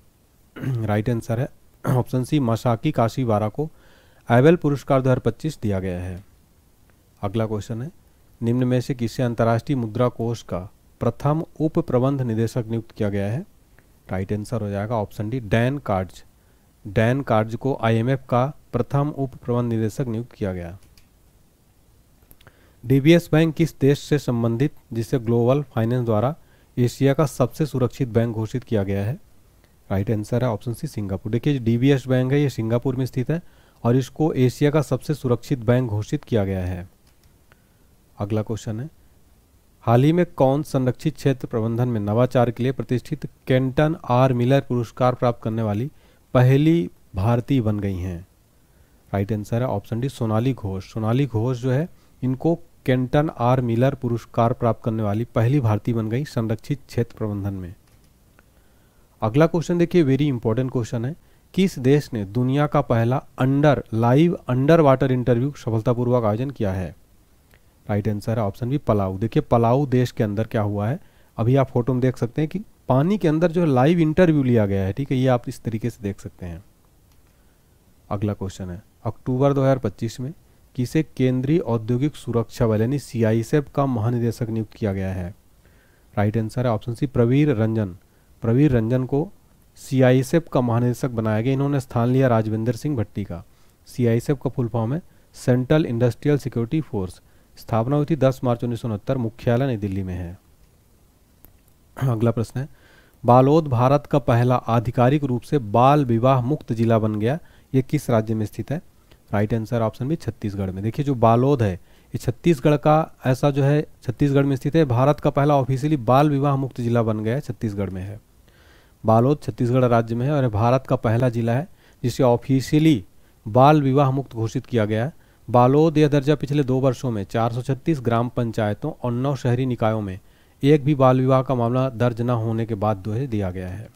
[SPEAKER 1] राइट आंसर है ऑप्शन सी, मासाकी काशीवारा को एवेल पुरस्कार 2025 दिया गया है। अगला क्वेश्चन है, निम्न में से किसे अंतर्राष्ट्रीय मुद्रा कोष का प्रथम उप प्रबंध निदेशक नियुक्त किया गया है? राइट आंसर हो जाएगा ऑप्शन डी, डैन कार्ज। डैन कार्ज को IMF का प्रथम उप प्रबंध निदेशक नियुक्त किया गया। DBS बैंक किस देश से संबंधित जिसे ग्लोबल फाइनेंस द्वारा एशिया का सबसे सुरक्षित बैंक घोषित किया गया है? राइट आंसर है ऑप्शन सी, सिंगापुर। देखिए, DBS बैंक है ये सिंगापुर में स्थित है और इसको एशिया का सबसे सुरक्षित बैंक घोषित किया गया है। अगला क्वेश्चन है, हाल ही में कौन संरक्षित क्षेत्र प्रबंधन में नवाचार के लिए प्रतिष्ठित केंटन R मिलर पुरस्कार प्राप्त करने वाली पहली भारतीय बन गई हैं? राइट आंसर है ऑप्शन डी, सोनाली घोष। सोनाली घोष जो है इनको केंटन R मिलर पुरस्कार प्राप्त करने वाली पहली भारतीय बन गई संरक्षित क्षेत्र प्रबंधन में। अगला क्वेश्चन देखिए, वेरी इंपॉर्टेंट क्वेश्चन है, किस देश ने दुनिया का पहला लाइव अंडर वाटर इंटरव्यू सफलतापूर्वक आयोजन किया है? राइट आंसर है ऑप्शन बी, पलाऊ। देखिए, पलाऊ देश के अंदर क्या हुआ है, अभी आप फोटो में देख सकते हैं कि पानी के अंदर जो लाइव इंटरव्यू लिया गया है। ठीक है, ये आप इस तरीके से देख सकते हैं। अगला क्वेश्चन है, अक्टूबर 2025 में किसे केंद्रीय औद्योगिक सुरक्षा बल यानी CISF का महानिदेशक नियुक्त किया गया है? राइट आंसर है ऑप्शन सी, प्रवीर रंजन। प्रवीर रंजन को CISF का महानिदेशक बनाया गया। इन्होंने स्थान लिया राजविंदर सिंह भट्टी का। CISF का फुल फॉर्म है सेंट्रल इंडस्ट्रियल सिक्योरिटी फोर्स। स्थापना हुई थी 10 मार्च 1969। मुख्यालय नई दिल्ली में है। अगला प्रश्न है, बालोद भारत का पहला आधिकारिक रूप से बाल विवाह मुक्त जिला बन गया, ये किस राज्य में स्थित है? राइट आंसर ऑप्शन भी छत्तीसगढ़ में। देखिए, जो बालोद है ये छत्तीसगढ़ का ऐसा जो है छत्तीसगढ़ में स्थित है। भारत का पहला ऑफिशियली बाल विवाह मुक्त जिला बन गया है, छत्तीसगढ़ में है। बालोद छत्तीसगढ़ राज्य में है और भारत का पहला जिला है जिसे ऑफिशियली बाल विवाह मुक्त घोषित किया गया है। बालोद यह दर्जा पिछले 2 वर्षों में 436 ग्राम पंचायतों और 9 शहरी निकायों में एक भी बाल विवाह का मामला दर्ज न होने के बाद जो है दिया गया है।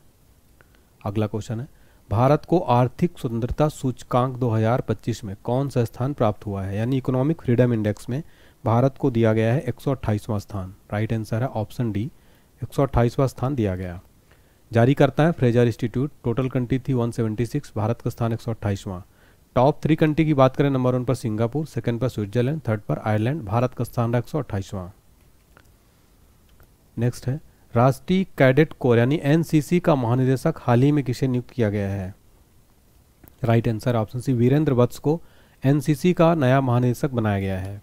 [SPEAKER 1] अगला क्वेश्चन है, भारत को आर्थिक स्वतंत्रता सूचकांक 2025 में कौन सा स्थान प्राप्त हुआ है? यानी इकोनॉमिक फ्रीडम इंडेक्स में भारत को दिया गया है 128वां स्थान। राइट आंसर है ऑप्शन डी, 128वां स्थान दिया गया। जारी करता है फ्रेजर इंस्टीट्यूट। टोटल कंट्री थी 176, भारत का स्थान 128वां। टॉप 3 कंट्री की बात करें, नंबर 1 पर सिंगापुर, सेकंड पर स्विट्जरलैंड, थर्ड पर आयरलैंड, भारत का स्थान 128वां। नेक्स्ट है, राष्ट्रीय कैडेट कोर यानी एनसीसी का महानिदेशक हाल ही में किसे नियुक्त किया गया है? Right answer option C, Virendra Vats को एनसीसी का नया महानिदेशक बनाया गया है।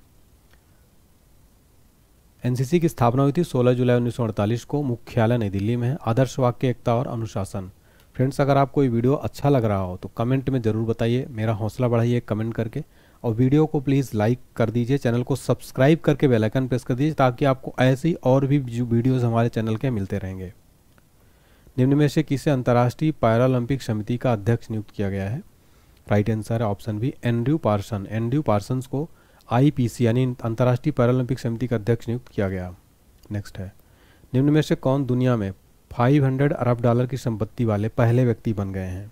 [SPEAKER 1] एनसीसी की स्थापना हुई थी 16 जुलाई 1948 को। मुख्यालय नई दिल्ली में है। आदर्श वाक्य, एकता और अनुशासन। फ्रेंड्स, अगर आपको ये वीडियो अच्छा लग रहा हो तो कमेंट में ज़रूर बताइए, मेरा हौसला बढ़ाइए कमेंट करके, और वीडियो को प्लीज़ लाइक कर दीजिए, चैनल को सब्सक्राइब करके बेल आइकन प्रेस कर दीजिए ताकि आपको ऐसी और भी वीडियोज़ हमारे चैनल के मिलते रहेंगे। निम्न में से किसे अंतर्राष्ट्रीय पैरालंपिक समिति का अध्यक्ष नियुक्त किया गया है? राइट आंसर है option B, Andrew Parson. Andrew Parsons को आईपीसी यानी अंतर्राष्ट्रीय पैरालंपिक समिति का अध्यक्ष नियुक्त किया गया। नेक्स्ट है, निम्न में से कौन दुनिया में 500 अरब डॉलर की संपत्ति वाले पहले व्यक्ति बन गए हैं?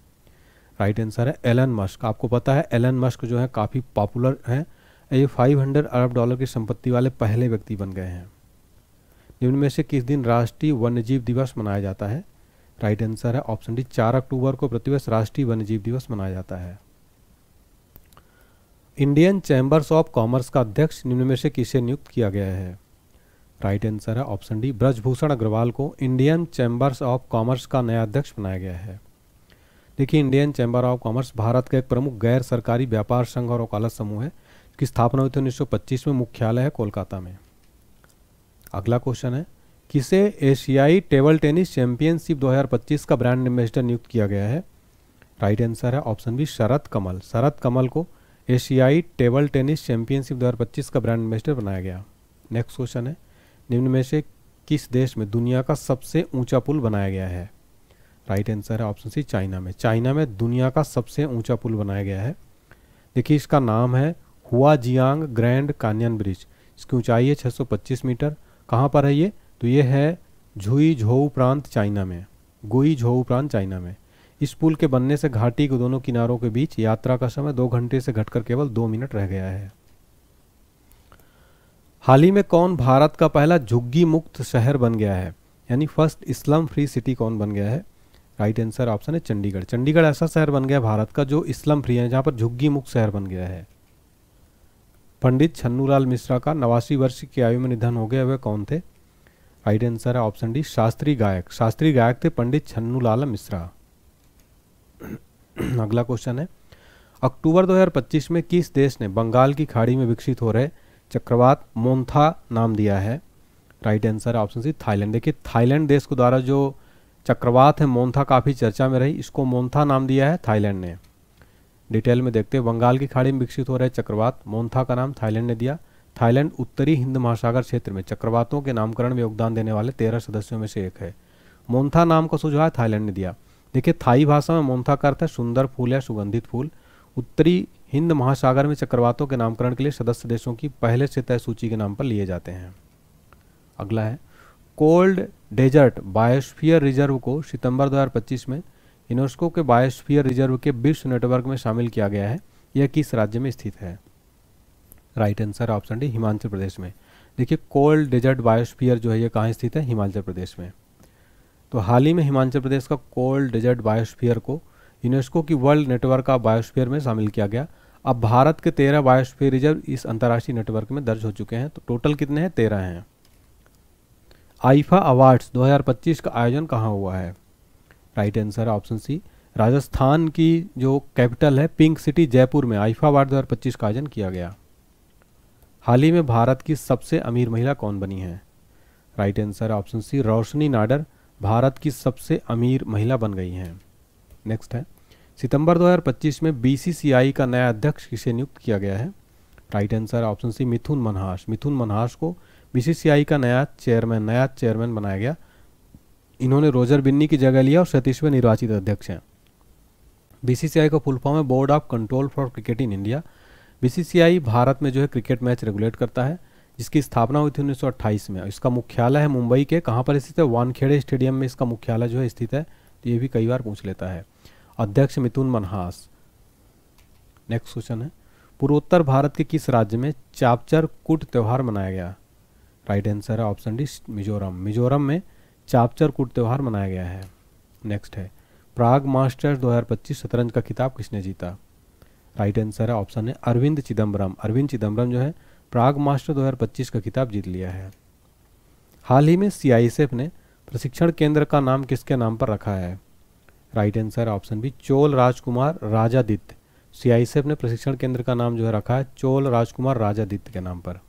[SPEAKER 1] राइट आंसर है एलन मस्क। आपको पता है एलन मस्क जो है काफ़ी पॉपुलर हैं, ये 500 अरब डॉलर की संपत्ति वाले पहले व्यक्ति बन गए हैं। निम्न में से किस दिन राष्ट्रीय वन्यजीव दिवस मनाया जाता है? राइट आंसर है ऑप्शन डी, 4 अक्टूबर को प्रतिवर्ष राष्ट्रीय वन्यजीव दिवस मनाया जाता है। इंडियन चैम्बर्स ऑफ कॉमर्स का अध्यक्ष निम्न में से किसे नियुक्त किया गया है? राइट आंसर है ऑप्शन डी, ब्रजभूषण अग्रवाल को इंडियन चैम्बर्स ऑफ कॉमर्स का नया अध्यक्ष बनाया गया है। देखिए, Indian chamber of commerce Bharat का एक प्रमुख गैर सरकारी व्यापार संघ और वकालत समूह है, जिसकी स्थापना हुई थी 1925 में। मुख्यालय है कोलकाता में। अगला क्वेश्चन है, किसे एशियाई टेबल टेनिस चैंपियनशिप 2025 का ब्रांड एम्बेसडर नियुक्त किया गया है? राइट आंसर है ऑप्शन बी, शरद कमल। शरद कमल को एशियाई टेबल टेनिस चैंपियनशिप 2025 का ब्रांड एम्बेसडर बनाया गया। नेक्स्ट क्वेश्चन है, निम्न में से किस देश में दुनिया का सबसे ऊंचा पुल बनाया गया है? राइट आंसर है ऑप्शन सी, चाइना में। चाइना में दुनिया का सबसे ऊंचा पुल बनाया गया है। देखिए, इसका नाम है हुआजियांग ग्रैंड कान्यन ब्रिज। इसकी ऊंचाई है 625 मीटर। कहाँ पर है ये? तो ये है झुई-झोउ प्रांत चाइना में, गुई-झोउ प्रांत चाइना में। इस पुल के बनने से घाटी के दोनों किनारों के बीच यात्रा का समय 2 घंटे से घटकर केवल 2 मिनट रह गया है। हाल ही में कौन भारत का पहला झुग्गी मुक्त शहर बन गया है? यानी फर्स्ट स्लम फ्री सिटी कौन बन गया है? राइट आंसर ऑप्शन है चंडीगढ़। चंडीगढ़ ऐसा शहर बन गया भारत का जो स्लम फ्री है, जहां पर झुग्गी मुक्त शहर बन गया है। पंडित छन्नूलाल मिश्रा का 89 वर्ष की आयु में निधन हो गया, वे कौन थे? राइट आंसर है ऑप्शन डी, शास्त्रीय गायक। शास्त्रीय गायक थे पंडित छन्नूलाल मिश्रा। अगला क्वेश्चन है, अक्टूबर 2025 में किस देश ने बंगाल की खाड़ी में विकसित हो रहे चक्रवात मोन्था नाम दिया है? राइट आंसर है ऑप्शन सी, थाईलैंड। देखिए, थाईलैंड देश के द्वारा जो चक्रवात है मोन्था काफ़ी चर्चा में रही, इसको मोन्था नाम दिया है थाईलैंड ने। डिटेल में देखते हैं, बंगाल की खाड़ी में विकसित हो रहे चक्रवात मोन्था का नाम थाईलैंड ने दिया। थाईलैंड उत्तरी हिंद महासागर क्षेत्र में चक्रवातों के नामकरण में योगदान देने वाले 13 सदस्यों में से एक है। मोन्था नाम का सुझाव थाईलैंड ने दिया। देखिए, थाई भाषा में मोन्था का अर्थ है सुंदर फूल या सुगंधित फूल। उत्तरी हिंद महासागर में चक्रवातों के नामकरण के लिए सदस्य देशों की पहले से तय सूची के नाम पर लिए जाते हैं। अगला है, कोल्ड डेजर्ट बायोस्फीयर रिजर्व को सितंबर 2025 में यूनेस्को के बायोस्फीयर रिजर्व के विश्व नेटवर्क में शामिल किया गया है। यह किस राज्य में स्थित है? Right answer option D, Himachal Pradesh में। देखिए, कोल्ड डेजर्ट बायोस्फीयर जो है ये कहाँ स्थित है? हिमाचल प्रदेश में। तो हाल ही में हिमाचल प्रदेश का कोल्ड डेजर्ट बायोस्फीयर को यूनेस्को की वर्ल्ड नेटवर्क ऑफ बायोस्फीयर में शामिल किया गया। अब भारत के 13 बायोस्फीयर रिजर्व इस अंतर्राष्ट्रीय नेटवर्क में दर्ज हो चुके हैं। तो टोटल कितने हैं? 13 हैं। आईफा अवार्ड्स 2025 का आयोजन कहाँ हुआ है? Right answer option C, Rajasthan की जो कैपिटल है पिंक सिटी जयपुर में आईफा अवार्ड 2025 का आयोजन किया गया। हाल ही में भारत की सबसे अमीर महिला कौन बनी है? राइट आंसर ऑप्शन सी, रोशनी नाडर भारत की सबसे अमीर महिला बन गई हैं। नेक्स्ट है, सितंबर 2025 में बीसीसीआई का नया अध्यक्ष किसे नियुक्त किया गया है? राइट आंसर ऑप्शन सी मिथुन मनहास। मिथुन मनहास को बीसीसीआई का नया चेयरमैन बनाया गया। इन्होंने रोजर बिन्नी की जगह लिया और 37वें निर्वाचित अध्यक्ष हैं। बीसीसीआई का फुल फॉर्म है board of control for cricket in India. BCCI Bharat में जो है क्रिकेट मैच रेगुलेट करता है, जिसकी स्थापना हुई थी 1928 में। इसका मुख्यालय है मुंबई के, कहाँ पर स्थित है, वानखेड़े स्टेडियम में इसका मुख्यालय जो है स्थित है। तो ये भी कई बार पूछ लेता है। अध्यक्ष मिथुन मनहास। नेक्स्ट क्वेश्चन है, पूर्वोत्तर भारत के किस राज्य में चापचर कूट त्यौहार मनाया गया? राइट आंसर है ऑप्शन डी मिजोरम। मिजोरम में चापचर कूट त्यौहार मनाया गया है। नेक्स्ट है, प्राग मास्टर्स 2025 शतरंज का खिताब किसने जीता? राइट आंसर है ऑप्शन है अरविंद चिदम्बरम। अरविंद चिदम्बरम जो है प्राग मास्टर 2025 का खिताब जीत लिया है। हाल ही में सीआईएसएफ ने प्रशिक्षण केंद्र का नाम किसके नाम पर रखा है? Right answer option B Chola राजकुमार राजादित्य। सीआईएसएफ ने प्रशिक्षण केंद्र का नाम जो है रखा है चोल राजकुमार राजादित्य के नाम पर।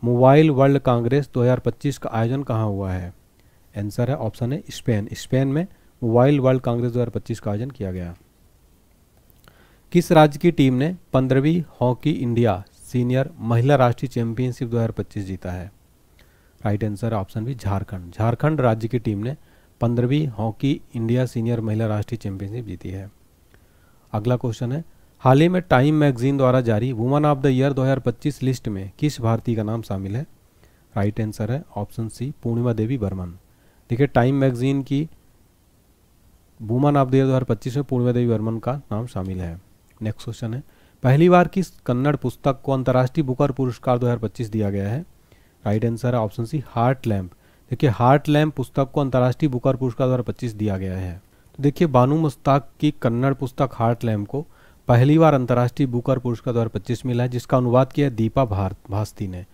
[SPEAKER 1] मोबाइल वर्ल्ड कांग्रेस 2025 का आयोजन कहाँ हुआ है? आंसर है ऑप्शन है स्पेन। स्पेन में मोबाइल वर्ल्ड कांग्रेस 2025 का आयोजन किया गया। किस राज्य की टीम ने 15वीं हॉकी इंडिया सीनियर महिला राष्ट्रीय चैंपियनशिप 2025 जीता है? Right answer option B Jharkhand. Jharkhand राज्य की टीम ने 15वीं हॉकी इंडिया सीनियर महिला राष्ट्रीय चैंपियनशिप जीती है। अगला क्वेश्चन है, हाल ही में टाइम मैगजीन द्वारा जारी woman of the year 2025 list में किस भारतीय का नाम शामिल है? राइट आंसर है ऑप्शन सी पूर्णिमा देवी बर्मन। देखिए टाइम मैगजीन की वुमन ऑफ द ईयर 2025 में पूर्णिमा देवी बर्मन का नाम शामिल है। नेक्स्ट क्वेश्चन है, पहली बार किस कन्नड़ पुस्तक को अंतर्राष्ट्रीय बुकर पुरस्कार 2025 दिया गया है? राइट आंसर है ऑप्शन सी हार्ट लैम्प। देखिए हार्ट लैम्प पुस्तक को अंतर्राष्ट्रीय बुकर पुरस्कार 2025 दिया गया है। तो देखिए बानू मुश्ताक की कन्नड़ पुस्तक हार्ट लैम्प को पहली बार अंतर्राष्ट्रीय बुकर पुरस्कार 2025 मिला है, जिसका अनुवाद किया है दीपा भास्ती ने।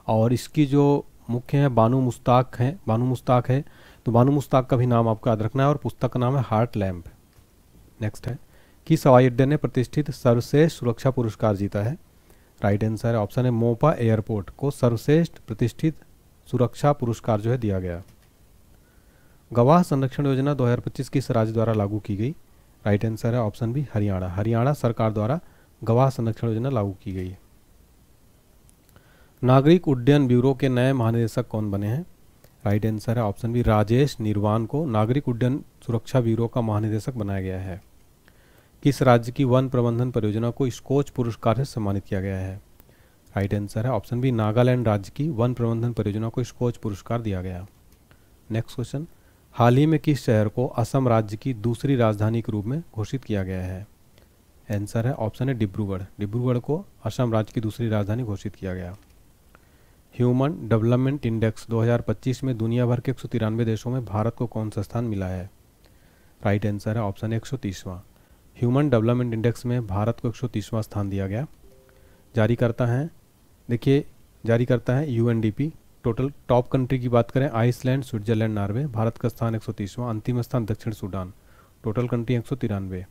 [SPEAKER 1] और इसकी जो मुख्य है बानू मुश्ताक है। तो बानू मुश्ताक का भी नाम आपको याद रखना है और पुस्तक का नाम है हार्ट लैम्प। नेक्स्ट है, किस हवाई अड्डे ने प्रतिष्ठित सर्वश्रेष्ठ सुरक्षा पुरस्कार जीता है? राइट आंसर है ऑप्शन है मोपा एयरपोर्ट को सर्वश्रेष्ठ प्रतिष्ठित सुरक्षा पुरस्कार जो है दिया गया। गवाह संरक्षण योजना 2025 किस राज्य द्वारा लागू की गई? राइट आंसर है ऑप्शन बी हरियाणा। हरियाणा सरकार द्वारा गवाह संरक्षण योजना लागू की गई। नागरिक उड्डयन ब्यूरो के नए महानिदेशक कौन बने हैं? राइट आंसर है ऑप्शन बी राजेश निर्वाण को नागरिक उड्डयन सुरक्षा ब्यूरो का महानिदेशक बनाया गया है। किस राज्य की वन प्रबंधन परियोजना को स्कोच पुरस्कार से सम्मानित किया गया है? राइट आंसर है ऑप्शन बी नागालैंड राज्य की वन प्रबंधन परियोजना को स्कोच पुरस्कार दिया गया। नेक्स्ट क्वेश्चन, हाल ही में किस शहर को असम राज्य की दूसरी राजधानी के रूप में घोषित किया गया है? आंसर है ऑप्शन है डिब्रूगढ़। डिब्रूगढ़ को असम राज्य की दूसरी राजधानी घोषित किया गया। ह्यूमन डेवलपमेंट इंडेक्स 2025 में दुनिया भर के 193 देशों में भारत को कौन सा स्थान मिला है? राइट आंसर है ऑप्शन 130वां। ह्यूमन डेवलपमेंट इंडेक्स में भारत को 130वां स्थान दिया गया। जारी करता है यूएनडीपी। टोटल टॉप कंट्री की बात करें आइसलैंड, स्विट्जरलैंड, नॉर्वे। भारत का स्थान 130वां। अंतिम स्थान दक्षिण सूडान। Total country 193।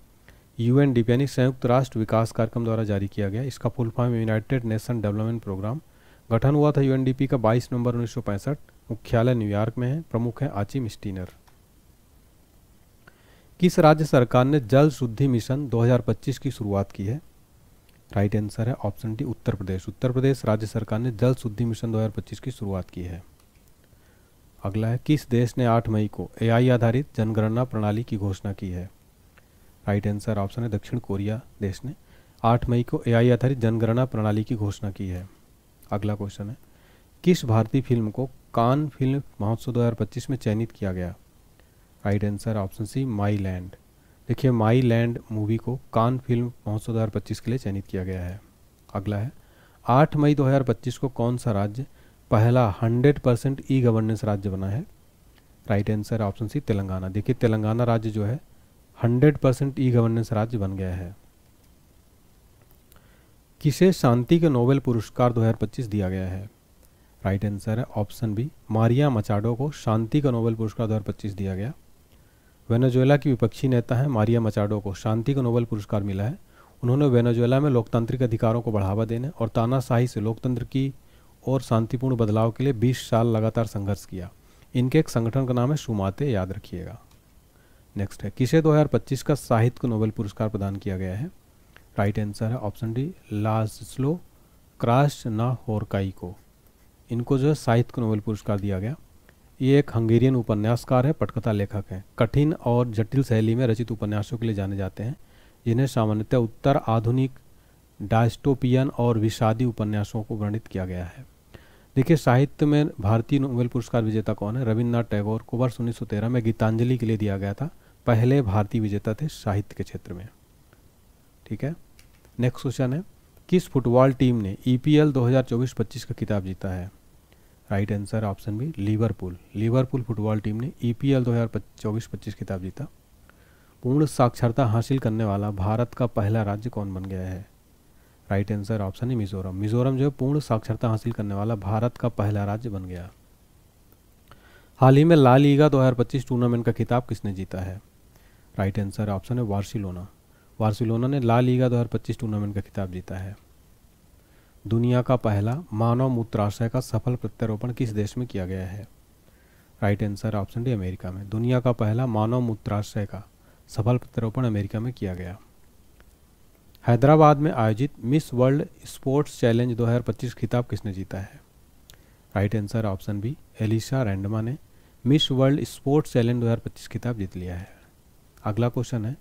[SPEAKER 1] यूएनडीपी यानी संयुक्त राष्ट्र विकास कार्यक्रम द्वारा जारी किया गया। इसका full form United Nation Development Programme. गठन हुआ था यूएनडीपी का 22 नवंबर 1965। मुख्यालय न्यूयॉर्क में है। प्रमुख है आचिम स्टीनर। किस राज्य सरकार ने जल शुद्धि मिशन 2025 की शुरुआत की है? राइट आंसर है ऑप्शन डी उत्तर प्रदेश। उत्तर प्रदेश राज्य सरकार ने जल शुद्धि मिशन 2025 की शुरुआत की है। अगला है, किस देश ने 8 मई को एआई आधारित जनगणना प्रणाली की घोषणा की है? राइट आंसर ऑप्शन है दक्षिण कोरिया देश ने 8 मई को एआई आधारित जनगणना प्रणाली की घोषणा की है। अगला क्वेश्चन है, किस भारतीय फिल्म को कान फिल्म महोत्सव 2025 में चयनित किया गया? Right answer option C my land. देखिए माई लैंड मूवी को कान फिल्म महोत्सव 2025 के लिए चयनित किया गया है। अगला है, 8 मई 2025 को कौन सा राज्य पहला 100% ई गवर्नेंस राज्य बना है? Right answer option C Telangana. देखिए तेलंगाना राज्य जो है 100% ई गवर्नेंस राज्य बन गया है। किसे शांति के नोबेल पुरस्कार 2025 दिया गया है? राइट आंसर है ऑप्शन बी मारिया मचाडो को शांति का नोबेल पुरस्कार 2025 दिया गया। वेनेजुएला की विपक्षी नेता है मारिया मचाडो को शांति का नोबेल पुरस्कार मिला है। उन्होंने वेनेजुएला में लोकतांत्रिक अधिकारों को बढ़ावा देने और तानाशाही से लोकतंत्र की और शांतिपूर्ण बदलाव के लिए 20 साल लगातार संघर्ष किया। इनके एक संगठन का नाम है शुमाते, याद रखिएगा। नेक्स्ट है, किसे 2025 का साहित्य को नोबेल पुरस्कार प्रदान किया गया है? राइट आंसर है ऑप्शन डी लास्लो क्रास्नाहोरकाई को, इनको जो है साहित्य का नोबेल पुरस्कार दिया गया। ये एक हंगेरियन उपन्यासकार है, पटकथा लेखक है। कठिन और जटिल शैली में रचित उपन्यासों के लिए जाने जाते हैं, जिन्हें सामान्यतः उत्तर आधुनिक डायस्टोपियन और विषादी उपन्यासों को वर्णित किया गया है। देखिए, साहित्य में भारतीय नोबेल पुरस्कार विजेता कौन है? रविन्द्रनाथ टैगोर को वर्ष 1913 में गीतांजलि के लिए दिया गया था। पहले भारतीय विजेता थे साहित्य के क्षेत्र में। ठीक है, नेक्स्ट क्वेश्चन है, किस फुटबॉल टीम ने EPL 2024-25 का खिताब जीता है? Right answer option B, Liverpool. Liverpool football team ने EPL 2024-25 खिताब जीता। पूर्ण साक्षरता हासिल करने वाला भारत का पहला राज्य कौन बन गया है? राइट आंसर ऑप्शन है मिजोरम। मिजोरम जो है पूर्ण साक्षरता हासिल करने वाला भारत का पहला राज्य बन गया। हाल ही में ला लीगा 2025 टूर्नामेंट का खिताब किसने जीता है? राइट आंसर ऑप्शन है बार्सिलोना। बार्सिलोना ने ला लीगा 2025 टूर्नामेंट का खिताब जीता है। दुनिया का पहला मानव मूत्राशय का सफल प्रत्यारोपण किस देश में किया गया है? Right answer option D, America में। दुनिया का पहला मानव मूत्राशय का सफल प्रत्यारोपण अमेरिका में किया गया। हैदराबाद में आयोजित मिस वर्ल्ड स्पोर्ट्स चैलेंज 2025 खिताब किसने जीता है? Right answer option B, Elisha Randma ने मिस वर्ल्ड स्पोर्ट्स चैलेंज 2025 खिताब जीत लिया है। अगला क्वेश्चन है,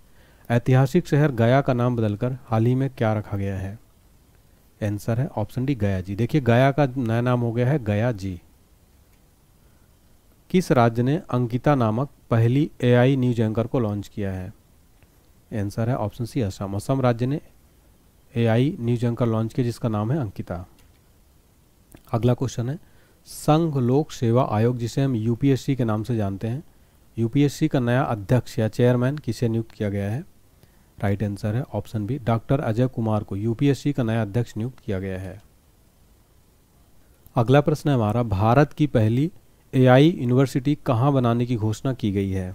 [SPEAKER 1] ऐतिहासिक शहर गया का नाम बदलकर हाल ही में क्या रखा गया है? आंसर है ऑप्शन डी, गया जी। देखिए, गया का नया नाम हो गया है गया जी। किस राज्य ने अंकिता नामक पहली AI न्यूज एंकर को लॉन्च किया है? आंसर है ऑप्शन सी, असम। असम राज्य ने AI न्यूज एंकर लॉन्च किया जिसका नाम है अंकिता। अगला क्वेश्चन है, संघ लोक सेवा आयोग जिसे हम UPSC के नाम से जानते हैं, UPSC का नया अध्यक्ष या चेयरमैन किसे नियुक्त किया गया है? राइट आंसर है option B, doctor Ajay Kumar को UPSC का नया अध्यक्ष नियुक्त किया गया है। अगला प्रश्न है हमारा, भारत की पहली AI यूनिवर्सिटी कहाँ बनाने की घोषणा की गई है?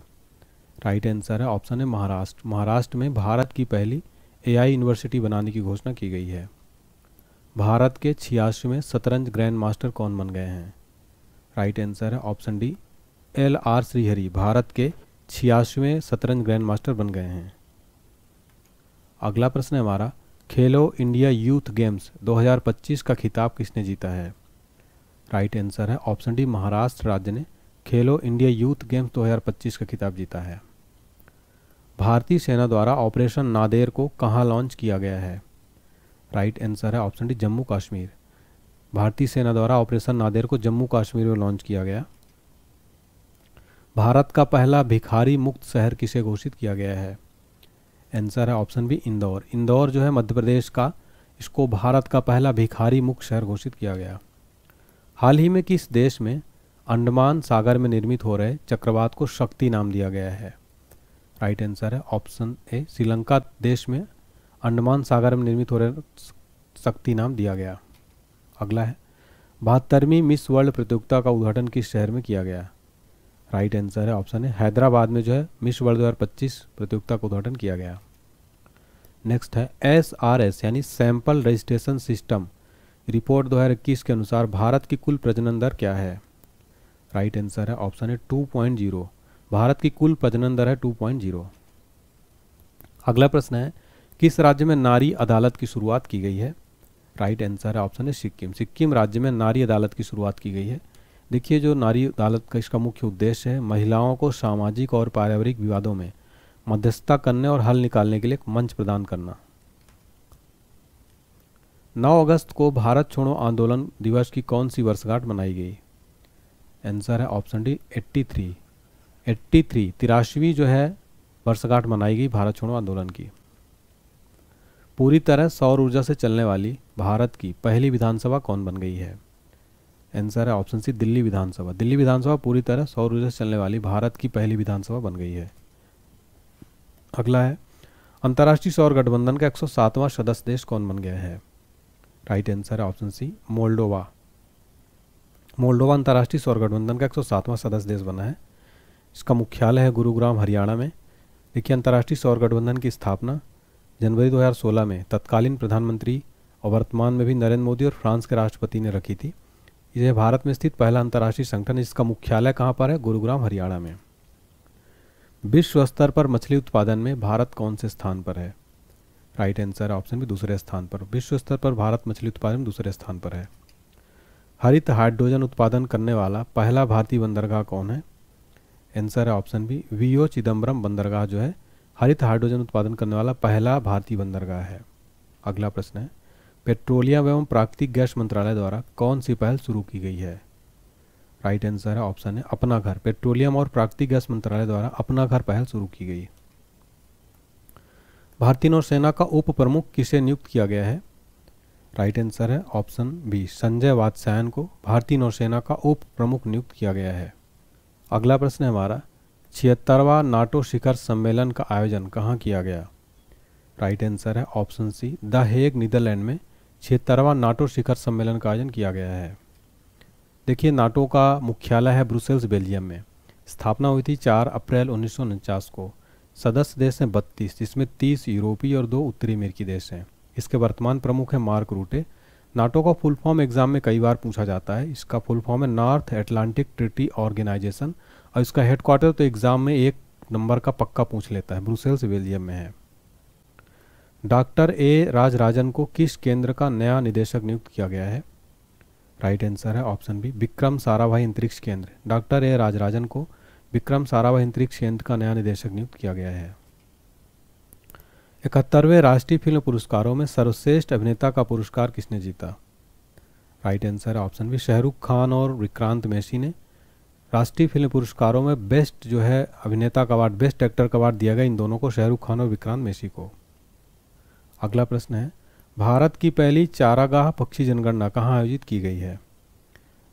[SPEAKER 1] राइट आंसर है ऑप्शन है महाराष्ट्र। महाराष्ट्र में भारत की पहली AI यूनिवर्सिटी बनाने की घोषणा की गई है। भारत के 86वें शतरंज ग्रैंड मास्टर कौन बन गए हैं? राइट आंसर है option D, LR Srihari Bharat के 86वें शतरंज ग्रैंड मास्टर बन गए हैं। अगला प्रश्न है हमारा, खेलो इंडिया यूथ गेम्स 2025 का खिताब किसने जीता है? राइट आंसर है ऑप्शन डी, महाराष्ट्र राज्य ने खेलो इंडिया यूथ गेम्स 2025 का खिताब जीता है। भारतीय सेना द्वारा ऑपरेशन नादेर को कहाँ लॉन्च किया गया है? राइट आंसर है ऑप्शन डी, जम्मू कश्मीर। भारतीय सेना द्वारा ऑपरेशन नादेर को जम्मू कश्मीर में लॉन्च किया गया। भारत का पहला भिखारी मुक्त शहर किसे घोषित किया गया है? आंसर है ऑप्शन बी, इंदौर। इंदौर जो है मध्य प्रदेश का, इसको भारत का पहला भिखारी मुक्त शहर घोषित किया गया। हाल ही में किस देश में अंडमान सागर में निर्मित हो रहे चक्रवात को शक्ति नाम दिया गया है? राइट आंसर है ऑप्शन ए, श्रीलंका देश में अंडमान सागर में निर्मित हो रहे शक्ति नाम दिया गया। अगला है, 72वीं मिस वर्ल्ड प्रतियोगिता का उद्घाटन किस शहर में किया गया? राइट आंसर है ऑप्शन है हैदराबाद में जो है मिस वर्ल्ड 2025 प्रतियोगिता का उद्घाटन किया गया। नेक्स्ट है, SRS यानी सैंपल रजिस्ट्रेशन सिस्टम रिपोर्ट 2021 के अनुसार भारत की कुल प्रजनन दर क्या है? राइट आंसर है ऑप्शन है 2.0। भारत की कुल प्रजनन दर है 2.0। अगला प्रश्न है, किस राज्य में नारी अदालत की शुरुआत की गई है? राइट आंसर है ऑप्शन है सिक्किम। सिक्किम राज्य में नारी अदालत की शुरुआत की गई है। देखिए, जो नारी अदालत का इसका मुख्य उद्देश्य है महिलाओं को सामाजिक और पारिवारिक विवादों में मध्यस्थता करने और हल निकालने के लिए एक मंच प्रदान करना। 9 अगस्त को भारत छोड़ो आंदोलन दिवस की कौन सी वर्षगांठ मनाई गई? आंसर है ऑप्शन डी, 83वीं जो है वर्षगांठ मनाई गई भारत छोड़ो आंदोलन की। पूरी तरह सौर ऊर्जा से चलने वाली भारत की पहली विधानसभा कौन बन गई है? आंसर है ऑप्शन सी, दिल्ली विधानसभा। दिल्ली विधानसभा पूरी तरह सौर ऊर्जा से चलने वाली भारत की पहली विधानसभा बन गई है। अगला है, अंतर्राष्ट्रीय सौर गठबंधन का 107वां सदस्य देश कौन बन गया है? राइट आंसर है ऑप्शन सी, मोल्डोवा। मोल्डोवा अंतर्राष्ट्रीय सौर गठबंधन का 107वां सदस्य देश बना है। इसका मुख्यालय है गुरुग्राम, हरियाणा में। देखिए, अंतर्राष्ट्रीय सौर गठबंधन की स्थापना जनवरी 2016 में तत्कालीन प्रधानमंत्री और वर्तमान में भी नरेंद्र मोदी और फ्रांस के राष्ट्रपति ने रखी थी। यह भारत में स्थित पहला अंतर्राष्ट्रीय संगठन है जिसका मुख्यालय कहाँ पर है? गुरुग्राम, हरियाणा में। विश्व स्तर पर मछली उत्पादन में भारत कौन से स्थान पर है? राइट आंसर है ऑप्शन बी दूसरे स्थान पर। विश्व स्तर पर भारत मछली उत्पादन में दूसरे स्थान पर है। हरित हाइड्रोजन उत्पादन करने वाला पहला भारतीय बंदरगाह कौन है? आंसर है ऑप्शन बी वीओ चिदम्बरम बंदरगाह जो है हरित हाइड्रोजन उत्पादन करने वाला पहला भारतीय बंदरगाह है। अगला प्रश्न है, पेट्रोलियम एवं प्राकृतिक गैस मंत्रालय द्वारा कौन सी पहल शुरू की गई है? राइट आंसर है ऑप्शन है अपना घर। पेट्रोलियम और प्राकृतिक गैस मंत्रालय द्वारा अपना घर पहल शुरू की गई। भारतीय नौसेना का उप प्रमुख किसे नियुक्त किया गया है? राइट आंसर है ऑप्शन बी संजय वात्स्यायन को भारतीय नौसेना का उप प्रमुख नियुक्त किया गया है। अगला प्रश्न है हमारा, 76वां नाटो शिखर सम्मेलन का आयोजन कहाँ किया गया? राइट आंसर है option C the Hague Netherland में 76वां नाटो शिखर सम्मेलन का आयोजन किया गया है। देखिए, नाटो का मुख्यालय है ब्रुसेल्स, बेल्जियम में। स्थापना हुई थी 4 अप्रैल 1949 को। सदस्य देश हैं 32, जिसमें 30 यूरोपीय और 2 उत्तरी अमेरिकी देश हैं। इसके वर्तमान प्रमुख हैं मार्क रूटे। नाटो का फुल फॉर्म एग्जाम में कई बार पूछा जाता है। इसका फुल फॉर्म है नॉर्थ एटलांटिक ट्रीटी ऑर्गेनाइजेशन, और इसका हेडक्वार्टर तो एग्जाम में 1 नंबर का पक्का पूछ लेता है, ब्रुसेल्स बेल्जियम में है। डॉक्टर ए राजराजन को किस केंद्र का नया निदेशक नियुक्त किया गया है? राइट आंसर है ऑप्शन बी विक्रम साराभाई अंतरिक्ष केंद्र। डॉक्टर ए राजराजन को विक्रम साराभाई अंतरिक्ष केंद्र का नया निदेशक नियुक्त किया गया है। 71वें राष्ट्रीय फिल्म पुरस्कारों में सर्वश्रेष्ठ अभिनेता का पुरस्कार किसने जीता? राइट आंसर है ऑप्शन बी शाहरुख खान और विक्रांत मैसी ने। राष्ट्रीय फिल्म पुरस्कारों में बेस्ट जो है अभिनेता का अवार्ड, बेस्ट एक्टर का अवार्ड दिया गया इन दोनों को, शाहरुख खान और विक्रांत मैसी को। अगला प्रश्न है, भारत की पहली चारागाह पक्षी जनगणना कहाँ आयोजित की गई है?